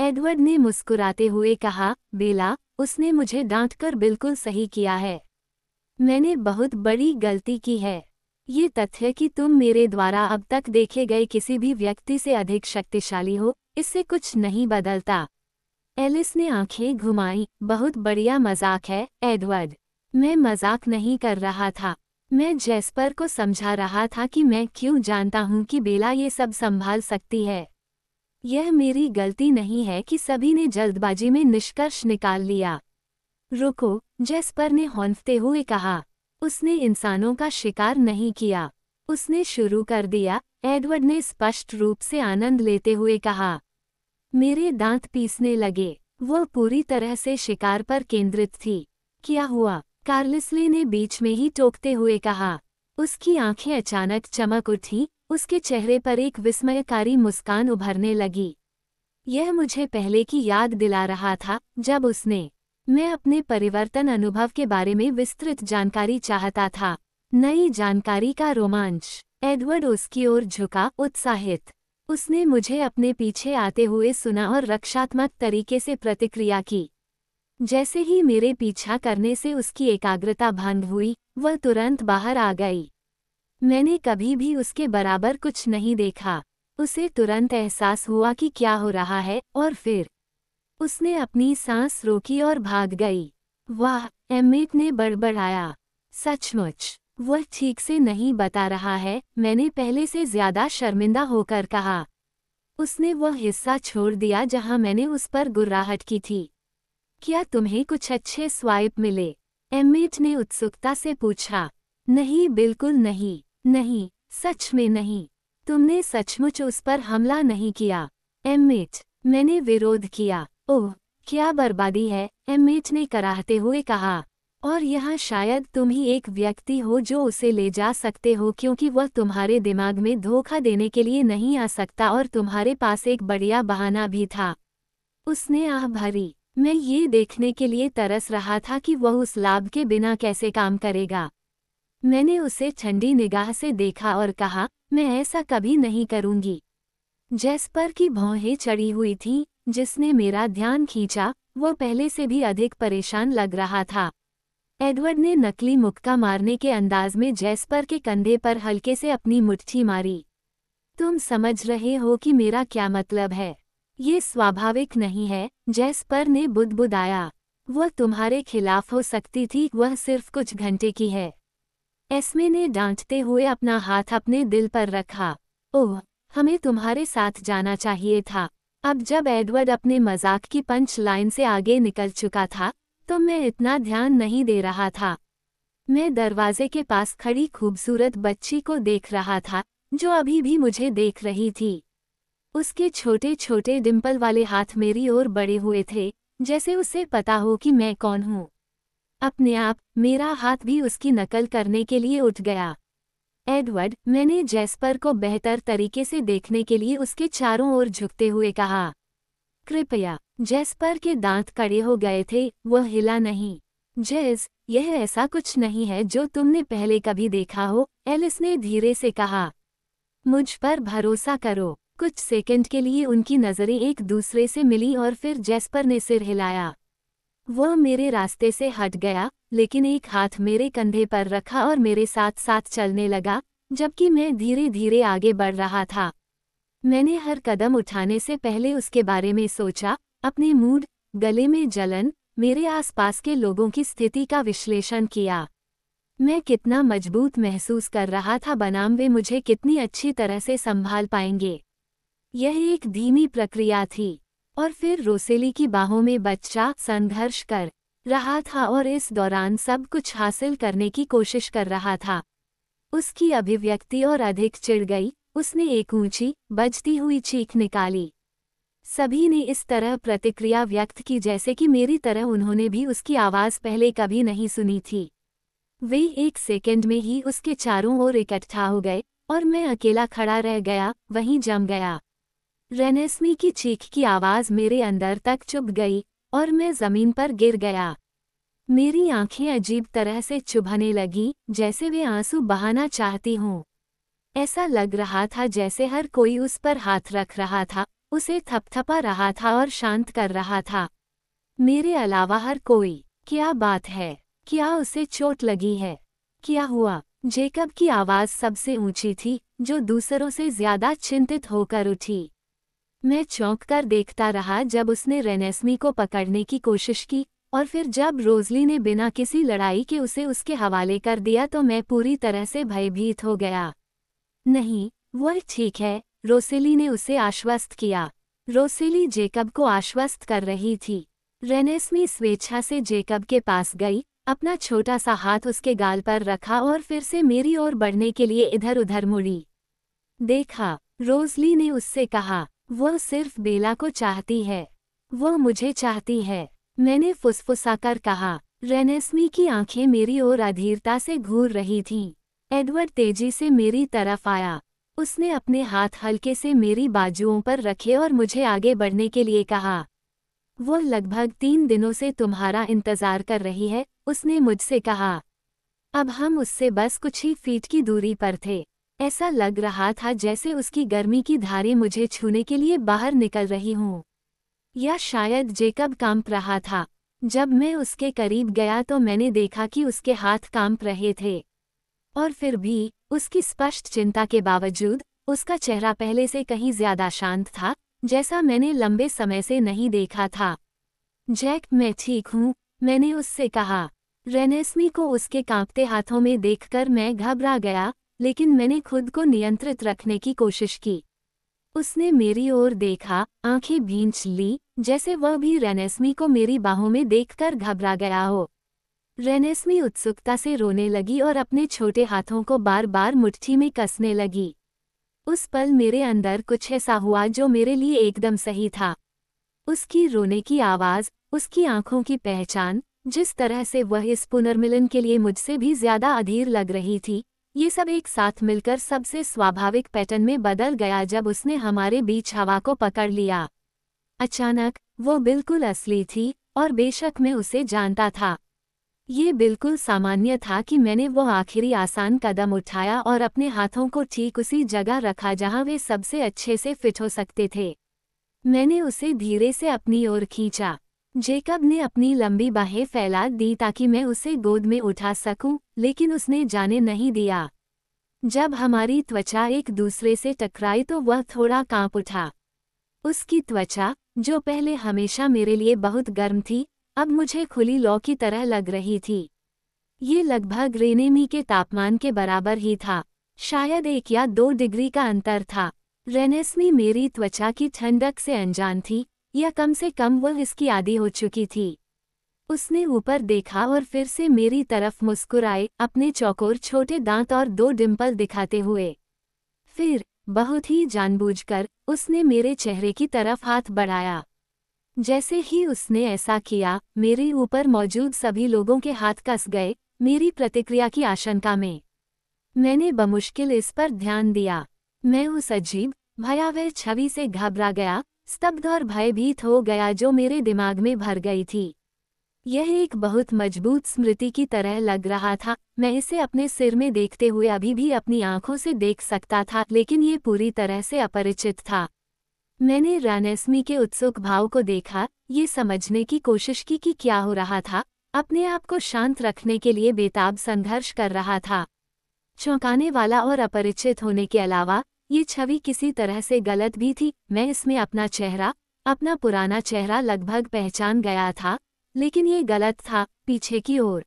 Speaker 1: एडवर्ड ने मुस्कुराते हुए कहा, बेला, उसने मुझे डांटकर बिल्कुल सही किया है। मैंने बहुत बड़ी गलती की है। ये तथ्य कि तुम मेरे द्वारा अब तक देखे गए किसी भी व्यक्ति से अधिक शक्तिशाली हो, इससे कुछ नहीं बदलता। एलिस ने आंखें घुमाई, बहुत बढ़िया मजाक है, एडवर्ड। मैं मजाक नहीं कर रहा था। मैं जेस्पर को समझा रहा था कि मैं क्यों जानता हूं कि बेला ये सब संभाल सकती है। यह मेरी गलती नहीं है कि सभी ने जल्दबाजी में निष्कर्ष निकाल लिया। रुको, जेस्पर ने हौंफते हुए कहा। उसने इंसानों का शिकार नहीं किया। उसने शुरू कर दिया, एडवर्ड ने स्पष्ट रूप से आनंद लेते हुए कहा। मेरे दांत पीसने लगे। वह पूरी तरह से शिकार पर केंद्रित थी। क्या हुआ? कार्लिसले ने बीच में ही टोकते हुए कहा। उसकी आंखें अचानक चमक उठी, उसके चेहरे पर एक विस्मयकारी मुस्कान उभरने लगी। यह मुझे पहले की याद दिला रहा था, जब उसने मैं अपने परिवर्तन अनुभव के बारे में विस्तृत जानकारी चाहता था। नई जानकारी का रोमांच। एडवर्ड उसकी ओर झुका, उत्साहित। उसने मुझे अपने पीछे आते हुए सुना और रक्षात्मक तरीके से प्रतिक्रिया की। जैसे ही मेरे पीछा करने से उसकी एकाग्रता भंग हुई, वह तुरंत बाहर आ गई। मैंने कभी भी उसके बराबर कुछ नहीं देखा। उसे तुरंत एहसास हुआ कि क्या हो रहा है, और फिर उसने अपनी सांस रोकी और भाग गई। वाह, एम्मेट ने बड़बड़ाया। सचमुच, वह ठीक से नहीं बता रहा है, मैंने पहले से ज्यादा शर्मिंदा होकर कहा। उसने वह हिस्सा छोड़ दिया जहां मैंने उस पर गुर्राहट की थी। क्या तुम्हें कुछ अच्छे स्वाइप मिले? एम्मेट ने उत्सुकता से पूछा। नहीं, बिल्कुल नहीं। नहीं, सच में नहीं। तुमने सचमुच उस पर हमला नहीं किया। एम्मेट, मैंने विरोध किया। ओह, क्या बर्बादी है, एम्मेट ने कराहते हुए कहा। और यहाँ शायद तुम ही एक व्यक्ति हो जो उसे ले जा सकते हो क्योंकि वह तुम्हारे दिमाग में धोखा देने के लिए नहीं आ सकता और तुम्हारे पास एक बढ़िया बहाना भी था। उसने आह भरी। मैं ये देखने के लिए तरस रहा था कि वह उस लाभ के बिना कैसे काम करेगा। मैंने उसे ठंडी निगाह से देखा और कहा, मैं ऐसा कभी नहीं करूंगी। जेस्पर की भौहें चढ़ी हुई थीं, जिसने मेरा ध्यान खींचा। वह पहले से भी अधिक परेशान लग रहा था। एडवर्ड ने नकली मुक्का मारने के अंदाज में जेस्पर के कंधे पर हल्के से अपनी मुट्ठी मारी। तुम समझ रहे हो कि मेरा क्या मतलब है? ये स्वाभाविक नहीं है, जेस्पर ने बुदबुदाया। वह तुम्हारे खिलाफ हो सकती थी, वह सिर्फ कुछ घंटे की है। एस्मे ने डांटते हुए अपना हाथ अपने दिल पर रखा। ओह, हमें तुम्हारे साथ जाना चाहिए था। अब जब एडवर्ड अपने मजाक की पंच लाइन से आगे निकल चुका था, तो मैं इतना ध्यान नहीं दे रहा था। मैं दरवाजे के पास खड़ी खूबसूरत बच्ची को देख रहा था, जो अभी भी मुझे देख रही थी। उसके छोटे छोटे डिंपल वाले हाथ मेरी ओर बढ़े हुए थे, जैसे उसे पता हो कि मैं कौन हूँ। अपने आप मेरा हाथ भी उसकी नकल करने के लिए उठ गया। एडवर्ड, मैंने जेस्पर को बेहतर तरीके से देखने के लिए उसके चारों ओर झुकते हुए कहा। कृपया। जेस्पर के दांत कड़े हो गए थे, वह हिला नहीं। जेस, यह ऐसा कुछ नहीं है जो तुमने पहले कभी देखा हो, एलिस ने धीरे से कहा। मुझ पर भरोसा करो। कुछ सेकंड के लिए उनकी नज़रें एक दूसरे से मिली और फिर जेस्पर ने सिर हिलाया। वह मेरे रास्ते से हट गया, लेकिन एक हाथ मेरे कंधे पर रखा और मेरे साथ साथ चलने लगा, जबकि मैं धीरे धीरे आगे बढ़ रहा था। मैंने हर कदम उठाने से पहले उसके बारे में सोचा, अपने मूड, गले में जलन, मेरे आसपास के लोगों की स्थिति का विश्लेषण किया। मैं कितना मजबूत महसूस कर रहा था बनाम वे मुझे कितनी अच्छी तरह से संभाल पाएंगे। यह एक धीमी प्रक्रिया थी। और फिर रोसेली की बाहों में बच्चा संघर्ष कर रहा था और इस दौरान सब कुछ हासिल करने की कोशिश कर रहा था। उसकी अभिव्यक्ति और अधिक चिढ़ गई, उसने एक ऊंची, बजती हुई चीख निकाली। सभी ने इस तरह प्रतिक्रिया व्यक्त की जैसे कि मेरी तरह उन्होंने भी उसकी आवाज़ पहले कभी नहीं सुनी थी। वे एक सेकंड में ही उसके चारों ओर इकट्ठा हो गए और मैं अकेला खड़ा रह गया, वहीं जम गया। रेनेस्मी की चीख की आवाज़ मेरे अंदर तक चुभ गई और मैं ज़मीन पर गिर गया। मेरी आंखें अजीब तरह से चुभने लगीं, जैसे वे आंसू बहाना चाहती हों। ऐसा लग रहा था जैसे हर कोई उस पर हाथ रख रहा था, उसे थपथपा रहा था और शांत कर रहा था। मेरे अलावा हर कोई। क्या बात है? क्या उसे चोट लगी है? क्या हुआ? जेकब की आवाज़ सबसे ऊंची थी, जो दूसरों से ज्यादा चिंतित होकर उठी। मैं चौंक कर देखता रहा जब उसने रेनेस्मी को पकड़ने की कोशिश की, और फिर जब रोज़ली ने बिना किसी लड़ाई के उसे उसके हवाले कर दिया तो मैं पूरी तरह से भयभीत हो गया। नहीं, वह ठीक है, रोसेली ने उसे आश्वस्त किया। रोसेली जेकब को आश्वस्त कर रही थी। रेनेस्मी स्वेच्छा से जेकब के पास गई, अपना छोटा सा हाथ उसके गाल पर रखा और फिर से मेरी ओर बढ़ने के लिए इधर उधर मुड़ी। देखा, रोज़ली ने उससे कहा, वह सिर्फ बेला को चाहती है। वह मुझे चाहती है, मैंने फुसफुसाकर कहा। रेनेस्मी की आंखें मेरी ओर अधीरता से घूर रही थीं। एडवर्ड तेजी से मेरी तरफ आया। उसने अपने हाथ हल्के से मेरी बाजुओं पर रखे और मुझे आगे बढ़ने के लिए कहा। वो लगभग 3 दिनों से तुम्हारा इंतजार कर रही है, उसने मुझसे कहा। अब हम उससे बस कुछ ही फीट की दूरी पर थे। ऐसा लग रहा था जैसे उसकी गर्मी की धारें मुझे छूने के लिए बाहर निकल रही हों। या शायद जेकब कांप रहा था। जब मैं उसके करीब गया तो मैंने देखा कि उसके हाथ कांप रहे थे। और फिर भी, उसकी स्पष्ट चिंता के बावजूद, उसका चेहरा पहले से कहीं ज्यादा शांत था, जैसा मैंने लंबे समय से नहीं देखा था। जैक, मैं ठीक हूँ, मैंने उससे कहा। रेनेस्मी को उसके कांपते हाथों में देखकर मैं घबरा गया, लेकिन मैंने खुद को नियंत्रित रखने की कोशिश की। उसने मेरी ओर देखा, आंखें भींच ली, जैसे वह भी रेनेस्मी को मेरी बाहों में देखकर घबरा गया हो। रेनेस्मी उत्सुकता से रोने लगी और अपने छोटे हाथों को बार बार मुट्ठी में कसने लगी। उस पल मेरे अंदर कुछ ऐसा हुआ जो मेरे लिए एकदम सही था। उसकी रोने की आवाज़, उसकी आंखों की पहचान, जिस तरह से वह इस पुनर्मिलन के लिए मुझसे भी ज्यादा अधीर लग रही थी, ये सब एक साथ मिलकर सबसे स्वाभाविक पैटर्न में बदल गया जब उसने हमारे बीच हवा को पकड़ लिया। अचानक, वो बिल्कुल असली थी, और बेशक मैं उसे जानता था। ये बिल्कुल सामान्य था कि मैंने वो आखिरी आसान कदम उठाया और अपने हाथों को ठीक उसी जगह रखा जहां वे सबसे अच्छे से फिट हो सकते थे। मैंने उसे धीरे से अपनी ओर खींचा। जेकब ने अपनी लंबी बाहें फैला दी ताकि मैं उसे गोद में उठा सकूं, लेकिन उसने जाने नहीं दिया। जब हमारी त्वचा एक दूसरे से टकराई तो वह थोड़ा कांप उठा। उसकी त्वचा, जो पहले हमेशा मेरे लिए बहुत गर्म थी, अब मुझे खुली लौ की तरह लग रही थी। ये लगभग रेनेमी के तापमान के बराबर ही था, शायद 1 या 2 डिग्री का अंतर था। रेनेस्मी मेरी त्वचा की ठंडक से अनजान थी, या कम से कम वह इसकी आदी हो चुकी थी। उसने ऊपर देखा और फिर से मेरी तरफ मुस्कुराए, अपने चौकोर छोटे दांत और 2 डिंपल दिखाते हुए। फिर, बहुत ही जानबूझकर, उसने मेरे चेहरे की तरफ हाथ बढ़ाया। जैसे ही उसने ऐसा किया, मेरे ऊपर मौजूद सभी लोगों के हाथ कस गए, मेरी प्रतिक्रिया की आशंका में। मैंने बमुश्किल इस पर ध्यान दिया। मैं उस अजीब, भयावह छवि से घबरा गया, स्तब्ध और भयभीत हो गया जो मेरे दिमाग में भर गई थी। यह एक बहुत मजबूत स्मृति की तरह लग रहा था। मैं इसे अपने सिर में देखते हुए अभी भी अपनी आंखों से देख सकता था, लेकिन ये पूरी तरह से अपरिचित था। मैंने रेनेस्मी के उत्सुक भाव को देखा, ये समझने की कोशिश की कि क्या हो रहा था, अपने आप को शांत रखने के लिए बेताब संघर्ष कर रहा था। चौंकाने वाला और अपरिचित होने के अलावा, ये छवि किसी तरह से गलत भी थी। मैं इसमें अपना पुराना चेहरा लगभग पहचान गया था, लेकिन ये गलत था, पीछे की ओर।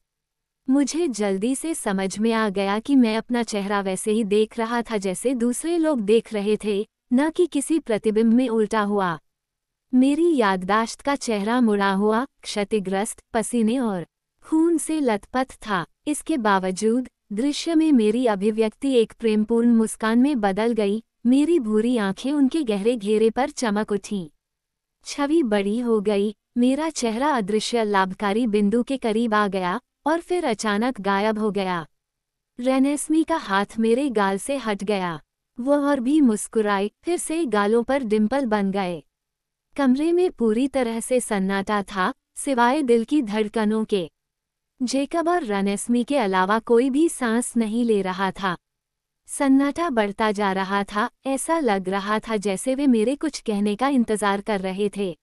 Speaker 1: मुझे जल्दी से समझ में आ गया कि मैं अपना चेहरा वैसे ही देख रहा था जैसे दूसरे लोग देख रहे थे, न कि किसी प्रतिबिंब में उल्टा हुआ। मेरी याददाश्त का चेहरा मुड़ा हुआ, क्षतिग्रस्त, पसीने और खून से लथपथ था। इसके बावजूद दृश्य में मेरी अभिव्यक्ति एक प्रेमपूर्ण मुस्कान में बदल गई। मेरी भूरी आंखें उनके गहरे घेरे पर चमक उठीं। छवि बड़ी हो गई, मेरा चेहरा अदृश्य लाभकारी बिंदु के करीब आ गया और फिर अचानक गायब हो गया। रेनेस्मी का हाथ मेरे गाल से हट गया। वो और भी मुस्कुराई, फिर से गालों पर डिंपल बन गए। कमरे में पूरी तरह से सन्नाटा था, सिवाय दिल की धड़कनों के। जेकब और रेनेस्मी के अलावा कोई भी सांस नहीं ले रहा था। सन्नाटा बढ़ता जा रहा था, ऐसा लग रहा था जैसे वे मेरे कुछ कहने का इंतजार कर रहे थे।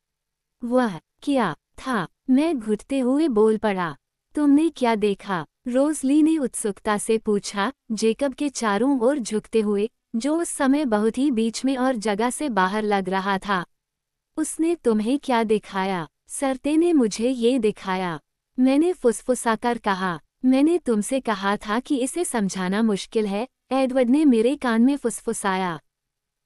Speaker 1: वह क्या था? मैं घुटते हुए बोल पड़ा। तुमने क्या देखा? रोज़ली ने उत्सुकता से पूछा, जेकब के चारों ओर झुकते हुए, जो उस समय बहुत ही बीच में और जगह से बाहर लग रहा था। उसने तुम्हें क्या दिखाया? सरते ने मुझे ये दिखाया। मैंने फुसफुसाकर कहा। मैंने तुमसे कहा था कि इसे समझाना मुश्किल है, एडवर्ड ने मेरे कान में फुसफुसाया।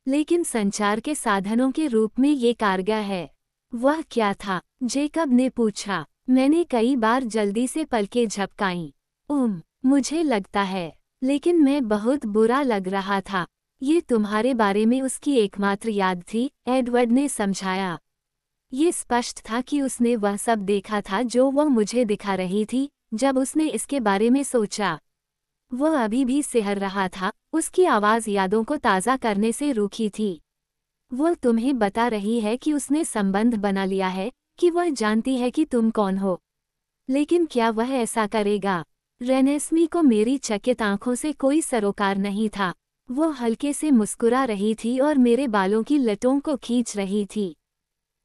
Speaker 1: लेकिन संचार के साधनों के रूप में ये कारगर है। वह क्या था? जेकब ने पूछा। मैंने कई बार जल्दी से पलकें झपकाईं। मुझे लगता है, लेकिन मैं बहुत बुरा लग रहा था। ये तुम्हारे बारे में उसकी एकमात्र याद थी, एडवर्ड ने समझाया। ये स्पष्ट था कि उसने वह सब देखा था जो वह मुझे दिखा रही थी, जब उसने इसके बारे में सोचा। वह अभी भी सिहर रहा था, उसकी आवाज़ यादों को ताज़ा करने से रूखी थी। वो तुम्हें बता रही है कि उसने संबंध बना लिया है, कि वह जानती है कि तुम कौन हो। लेकिन क्या वह ऐसा करेगा? रेनेस्मी को मेरी चकित आंखों से कोई सरोकार नहीं था। वो हल्के से मुस्कुरा रही थी और मेरे बालों की लटों को खींच रही थी।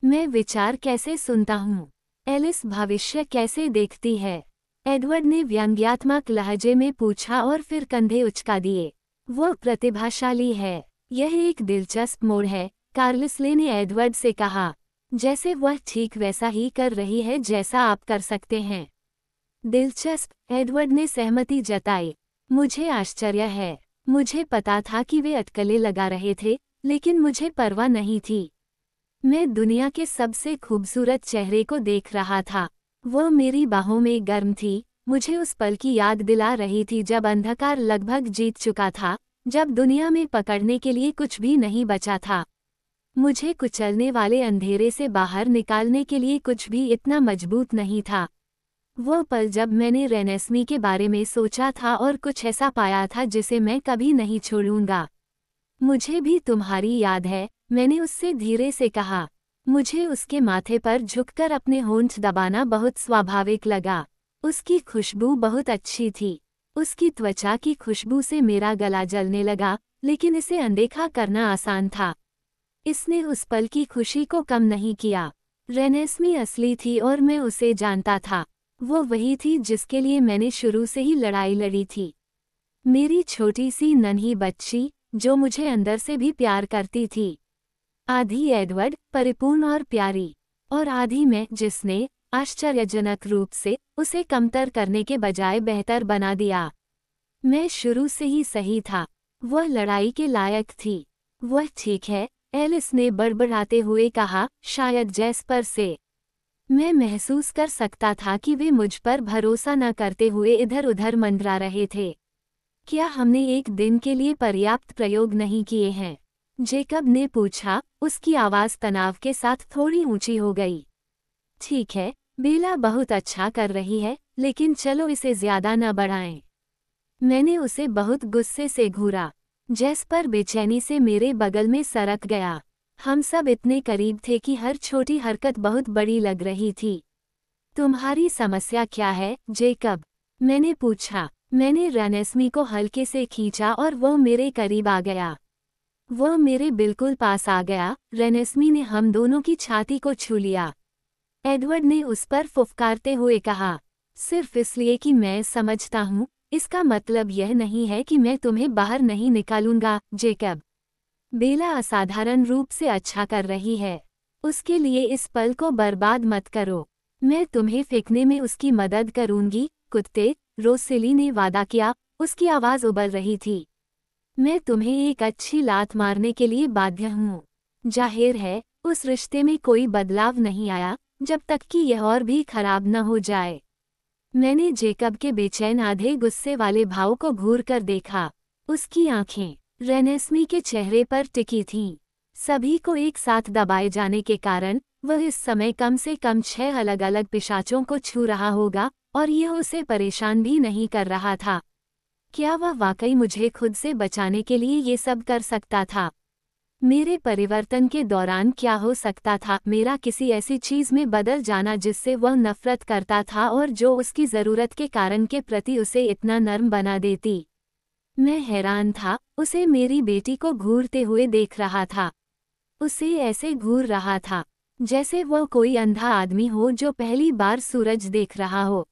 Speaker 1: मैं विचार कैसे सुनता हूँ? एलिस भविष्य कैसे देखती है? एडवर्ड ने व्यंग्यात्मक लहजे में पूछा और फिर कंधे उचका दिए। वो प्रतिभाशाली है। यह एक दिलचस्प मोड़ है, कार्लिसले ने एडवर्ड से कहा। जैसे वह ठीक वैसा ही कर रही है जैसा आप कर सकते हैं। दिलचस्प, एडवर्ड ने सहमति जताई। मुझे आश्चर्य है। मुझे पता था कि वे अटकलें लगा रहे थे, लेकिन मुझे परवाह नहीं थी। मैं दुनिया के सबसे खूबसूरत चेहरे को देख रहा था। वो मेरी बाहों में गर्म थी, मुझे उस पल की याद दिला रही थी जब अंधकार लगभग जीत चुका था, जब दुनिया में पकड़ने के लिए कुछ भी नहीं बचा था। मुझे कुचलने वाले अंधेरे से बाहर निकालने के लिए कुछ भी इतना मजबूत नहीं था। वो पल जब मैंने रेनेस्मी के बारे में सोचा था और कुछ ऐसा पाया था जिसे मैं कभी नहीं छोड़ूंगा। मुझे भी तुम्हारी याद है, मैंने उससे धीरे से कहा। मुझे उसके माथे पर झुककर अपने होंठ दबाना बहुत स्वाभाविक लगा। उसकी खुशबू बहुत अच्छी थी। उसकी त्वचा की खुशबू से मेरा गला जलने लगा, लेकिन इसे अनदेखा करना आसान था। इसने उस पल की खुशी को कम नहीं किया। रेनेस्मी असली थी और मैं उसे जानता था। वो वही थी जिसके लिए मैंने शुरू से ही लड़ाई लड़ी थी। मेरी छोटी सी नन्ही बच्ची, जो मुझे अंदर से भी प्यार करती थी। आधी एडवर्ड, परिपूर्ण और प्यारी, और आधी मैं, जिसने आश्चर्यजनक रूप से उसे कमतर करने के बजाय बेहतर बना दिया। मैं शुरू से ही सही था। वह लड़ाई के लायक थी। वह ठीक है, एलिस ने बड़बड़ाते हुए कहा, शायद जैस्पर से। मैं महसूस कर सकता था कि वे मुझ पर भरोसा न करते हुए इधर उधर मंडरा रहे थे। क्या हमने एक दिन के लिए पर्याप्त प्रयोग नहीं किए हैं? जेकब ने पूछा, उसकी आवाज़ तनाव के साथ थोड़ी ऊंची हो गई। ठीक है, बेला बहुत अच्छा कर रही है, लेकिन चलो इसे ज्यादा न बढ़ाएं। मैंने उसे बहुत गुस्से से घूरा। जैस्पर बेचैनी से मेरे बगल में सरक गया। हम सब इतने करीब थे कि हर छोटी हरकत बहुत बड़ी लग रही थी। तुम्हारी समस्या क्या है, जेकब? मैंने पूछा। मैंने रेनेस्मी को हल्के से खींचा और वो मेरे करीब आ गया। वो मेरे बिल्कुल पास आ गया। रेनेस्मी ने हम दोनों की छाती को छू लिया। एडवर्ड ने उस पर फुफकारते हुए कहा, सिर्फ इसलिए कि मैं समझता हूँ, इसका मतलब यह नहीं है कि मैं तुम्हें बाहर नहीं निकालूंगा, जेकब। बेला असाधारण रूप से अच्छा कर रही है। उसके लिए इस पल को बर्बाद मत करो। मैं तुम्हें फेंकने में उसकी मदद करूंगी, कुत्ते, रोसेली ने वादा किया, उसकी आवाज़ उबल रही थी। मैं तुम्हें एक अच्छी लात मारने के लिए बाध्य हूँ। जाहिर है, उस रिश्ते में कोई बदलाव नहीं आया, जब तक कि यह और भी खराब न हो जाए। मैंने जेकब के बेचैन आधे गुस्से वाले भाव को घूर कर देखा। उसकी आंखें रेनेस्मी के चेहरे पर टिकी थीं। सभी को एक साथ दबाए जाने के कारण वह इस समय कम से कम 6 अलग अलग पिशाचों को छू रहा होगा, और यह उसे परेशान भी नहीं कर रहा था। क्या वह वाकई मुझे खुद से बचाने के लिए ये सब कर सकता था? मेरे परिवर्तन के दौरान क्या हो सकता था? मेरा किसी ऐसी चीज में बदल जाना जिससे वह नफरत करता था और जो उसकी जरूरत के कारण के प्रति उसे इतना नर्म बना देती। मैं हैरान था, उसे मेरी बेटी को घूरते हुए देख रहा था। उसे ऐसे घूर रहा था जैसे वह कोई अंधा आदमी हो जो पहली बार सूरज देख रहा हो।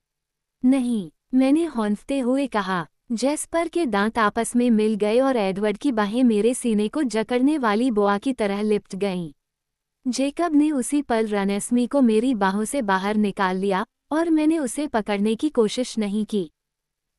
Speaker 1: नहीं, मैंने हौंफते हुए कहा। जेस्पर के दांत आपस में मिल गए और एडवर्ड की बाहें मेरे सीने को जकड़ने वाली बोआ की तरह लिपट गईं। जेकब ने उसी पल रेनेस्मी को मेरी बाहों से बाहर निकाल लिया और मैंने उसे पकड़ने की कोशिश नहीं की,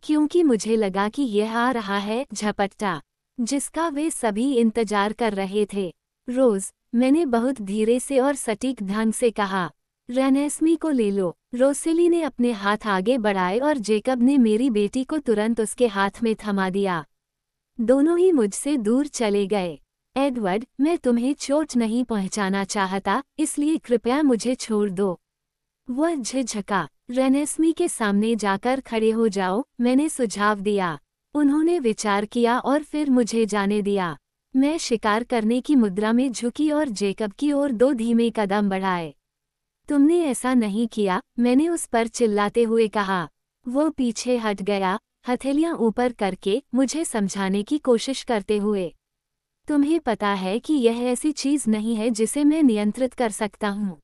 Speaker 1: क्योंकि मुझे लगा कि यह आ रहा है झपट्टा, जिसका वे सभी इंतजार कर रहे थे। रोज, मैंने बहुत धीरे से और सटीक ढंग से कहा, रेनेस्मी को ले लो। रोसेली ने अपने हाथ आगे बढ़ाए और जेकब ने मेरी बेटी को तुरंत उसके हाथ में थमा दिया। दोनों ही मुझसे दूर चले गए। एडवर्ड, मैं तुम्हें चोट नहीं पहुंचाना चाहता, इसलिए कृपया मुझे छोड़ दो। वह झिझका। रेनेस्मी के सामने जाकर खड़े हो जाओ, मैंने सुझाव दिया। उन्होंने विचार किया और फिर मुझे जाने दिया। मैं शिकार करने की मुद्रा में झुकी और जेकब की ओर 2 धीमे कदम बढ़ाए। तुमने ऐसा नहीं किया, मैंने उस पर चिल्लाते हुए कहा। वो पीछे हट गया, हथेलियां ऊपर करके मुझे समझाने की कोशिश करते हुए। तुम्हें पता है कि यह ऐसी चीज नहीं है जिसे मैं नियंत्रित कर सकता हूँ।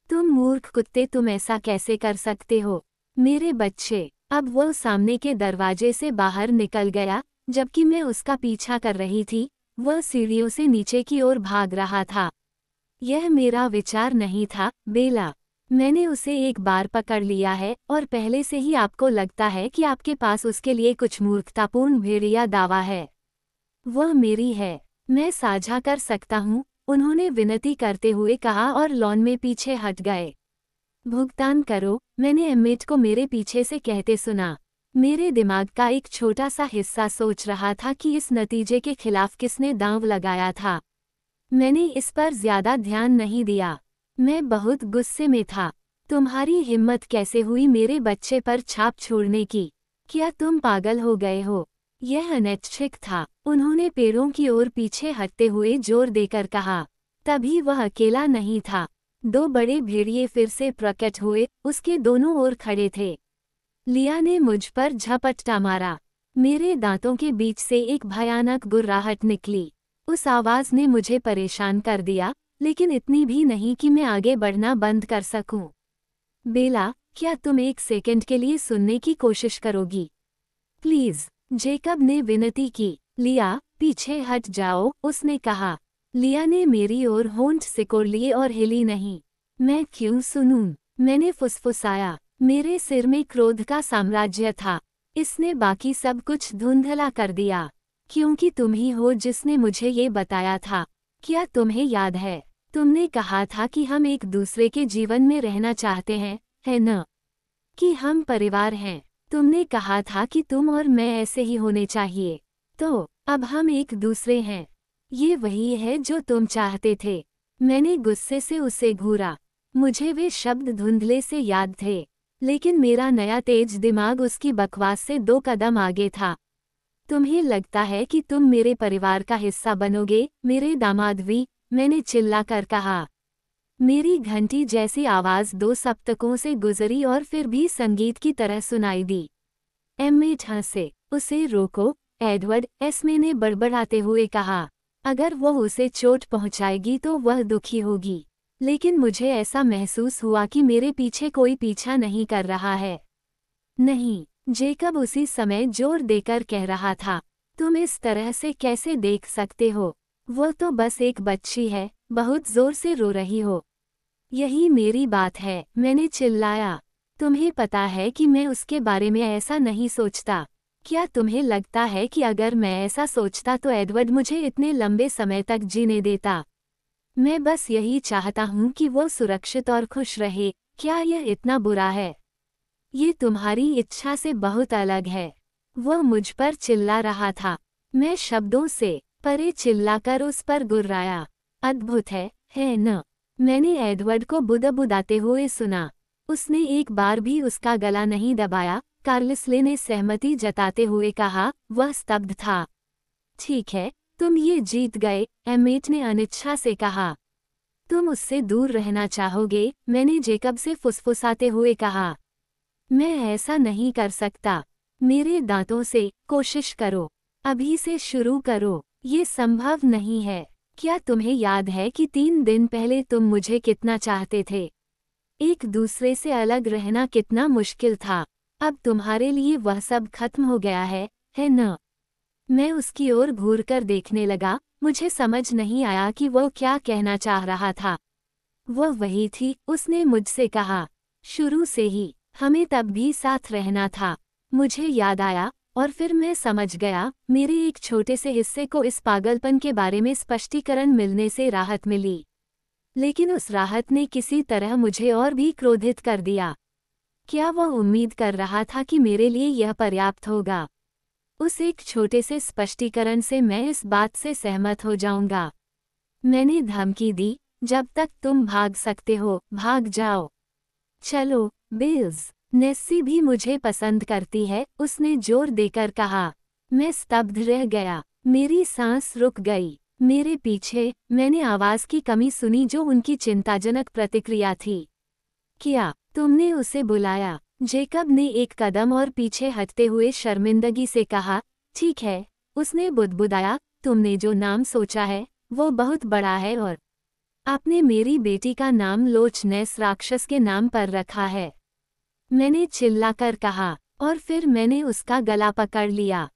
Speaker 1: तुम मूर्ख कुत्ते, तुम ऐसा कैसे कर सकते हो? मेरे बच्चे। अब वो सामने के दरवाजे से बाहर निकल गया, जबकि मैं उसका पीछा कर रही थी। वह सीढ़ियों से नीचे की ओर भाग रहा था। यह मेरा विचार नहीं था, बेला। मैंने उसे एक बार पकड़ लिया है और पहले से ही आपको लगता है कि आपके पास उसके लिए कुछ मूर्खतापूर्ण भेड़िया दावा है। वह मेरी है, मैं साझा कर सकता हूँ, उन्होंने विनती करते हुए कहा और लॉन में पीछे हट गए। भुगतान करो, मैंने एम्मेट को मेरे पीछे से कहते सुना। मेरे दिमाग का एक छोटा सा हिस्सा सोच रहा था कि इस नतीजे के खिलाफ किसने दांव लगाया था। मैंने इस पर ज्यादा ध्यान नहीं दिया। मैं बहुत गुस्से में था। तुम्हारी हिम्मत कैसे हुई मेरे बच्चे पर छाप छोड़ने की? क्या तुम पागल हो गए हो? यह अनैच्छिक था, उन्होंने पेड़ों की ओर पीछे हटते हुए जोर देकर कहा। तभी वह अकेला नहीं था। 2 बड़े भेड़िए फिर से प्रकट हुए, उसके दोनों ओर खड़े थे। लिया ने मुझ पर झपट्टा मारा। मेरे दांतों के बीच से एक भयानक गुर्राहट निकली। उस आवाज ने मुझे परेशान कर दिया, लेकिन इतनी भी नहीं कि मैं आगे बढ़ना बंद कर सकूं। बेला, क्या तुम 1 सेकंड के लिए सुनने की कोशिश करोगी? प्लीज, जेकब ने विनती की। लिया, पीछे हट जाओ, उसने कहा। लिया ने मेरी ओर होंठ सिकोड़ लिए और हिली नहीं। मैं क्यों सुनूं? मैंने फुसफुसाया। मेरे सिर में क्रोध का साम्राज्य था। इसने बाकी सब कुछ धुंधला कर दिया। क्योंकि तुम ही हो जिसने मुझे ये बताया था। क्या तुम्हें याद है? तुमने कहा था कि हम एक दूसरे के जीवन में रहना चाहते हैं, है न? कि हम परिवार हैं। तुमने कहा था कि तुम और मैं ऐसे ही होने चाहिए। तो अब हम एक दूसरे हैं। ये वही है जो तुम चाहते थे। मैंने गुस्से से उसे घूरा। मुझे वे शब्द धुंधले से याद थे, लेकिन मेरा नया तेज दिमाग उसकी बकवास से 2 कदम आगे था। तुम्हें लगता है कि तुम मेरे परिवार का हिस्सा बनोगे, मेरे दामाद भी? मैंने चिल्लाकर कहा। मेरी घंटी जैसी आवाज 2 सप्तकों से गुजरी और फिर भी संगीत की तरह सुनाई दी। एम्मेट हंसे। उसे रोको, एडवर्ड, एस्मे ने बड़बड़ाते हुए कहा। अगर वह उसे चोट पहुंचाएगी तो वह दुखी होगी। लेकिन मुझे ऐसा महसूस हुआ कि मेरे पीछे कोई पीछा नहीं कर रहा है। नहीं, जेकब उसी समय जोर देकर कह रहा था। तुम इस तरह से कैसे देख सकते हो? वो तो बस एक बच्ची है, बहुत जोर से रो रही हो। यही मेरी बात है, मैंने चिल्लाया। तुम्हें पता है कि मैं उसके बारे में ऐसा नहीं सोचता। क्या तुम्हें लगता है कि अगर मैं ऐसा सोचता तो एडवर्ड मुझे इतने लंबे समय तक जीने देता? मैं बस यही चाहता हूँ कि वो सुरक्षित और खुश रहे। क्या यह इतना बुरा है? ये तुम्हारी इच्छा से बहुत अलग है। वो मुझ पर चिल्ला रहा था। मैं शब्दों से परे चिल्लाकर उस पर गुर्राया। अद्भुत है न? मैंने एडवर्ड को बुदबुदाते हुए सुना। उसने एक बार भी उसका गला नहीं दबाया। कार्लिसले ने सहमति जताते हुए कहा। वह स्तब्ध था। ठीक है, तुम ये जीत गए, एमेट ने अनिच्छा से कहा। तुम उससे दूर रहना चाहोगे, मैंने जेकब से फुसफुसाते हुए कहा। मैं ऐसा नहीं कर सकता। मेरे दांतों से कोशिश करो। अभी से शुरू करो। ये संभव नहीं है। क्या तुम्हें याद है कि 3 दिन पहले तुम मुझे कितना चाहते थे? एक दूसरे से अलग रहना कितना मुश्किल था। अब तुम्हारे लिए वह सब खत्म हो गया है न? मैं उसकी ओर घूरकर देखने लगा। मुझे समझ नहीं आया कि वो क्या कहना चाह रहा था। वह वही थी, उसने मुझसे कहा। शुरू से ही हमें तब भी साथ रहना था। मुझे याद आया और फिर मैं समझ गया। मेरे एक छोटे से हिस्से को इस पागलपन के बारे में स्पष्टीकरण मिलने से राहत मिली। लेकिन उस राहत ने किसी तरह मुझे और भी क्रोधित कर दिया। क्या वह उम्मीद कर रहा था कि मेरे लिए यह पर्याप्त होगा? उस एक छोटे से स्पष्टीकरण से मैं इस बात से सहमत हो जाऊंगा। मैंने धमकी दी, जब तक तुम भाग सकते हो, भाग जाओ। चलो, बिल्स, नेस्सी भी मुझे पसंद करती है, उसने जोर देकर कहा। मैं स्तब्ध रह गया। मेरी सांस रुक गई। मेरे पीछे, मैंने आवाज की कमी सुनी जो उनकी चिंताजनक प्रतिक्रिया थी। क्या तुमने उसे बुलाया? जेकब ने एक कदम और पीछे हटते हुए शर्मिंदगी से कहा। ठीक है, उसने बुदबुदाया। तुमने जो नाम सोचा है, वो बहुत बड़ा है और आपने मेरी बेटी का नाम लोच नेस राक्षस के नाम पर रखा है। मैंने चिल्लाकर कहा और फिर मैंने उसका गला पकड़ लिया।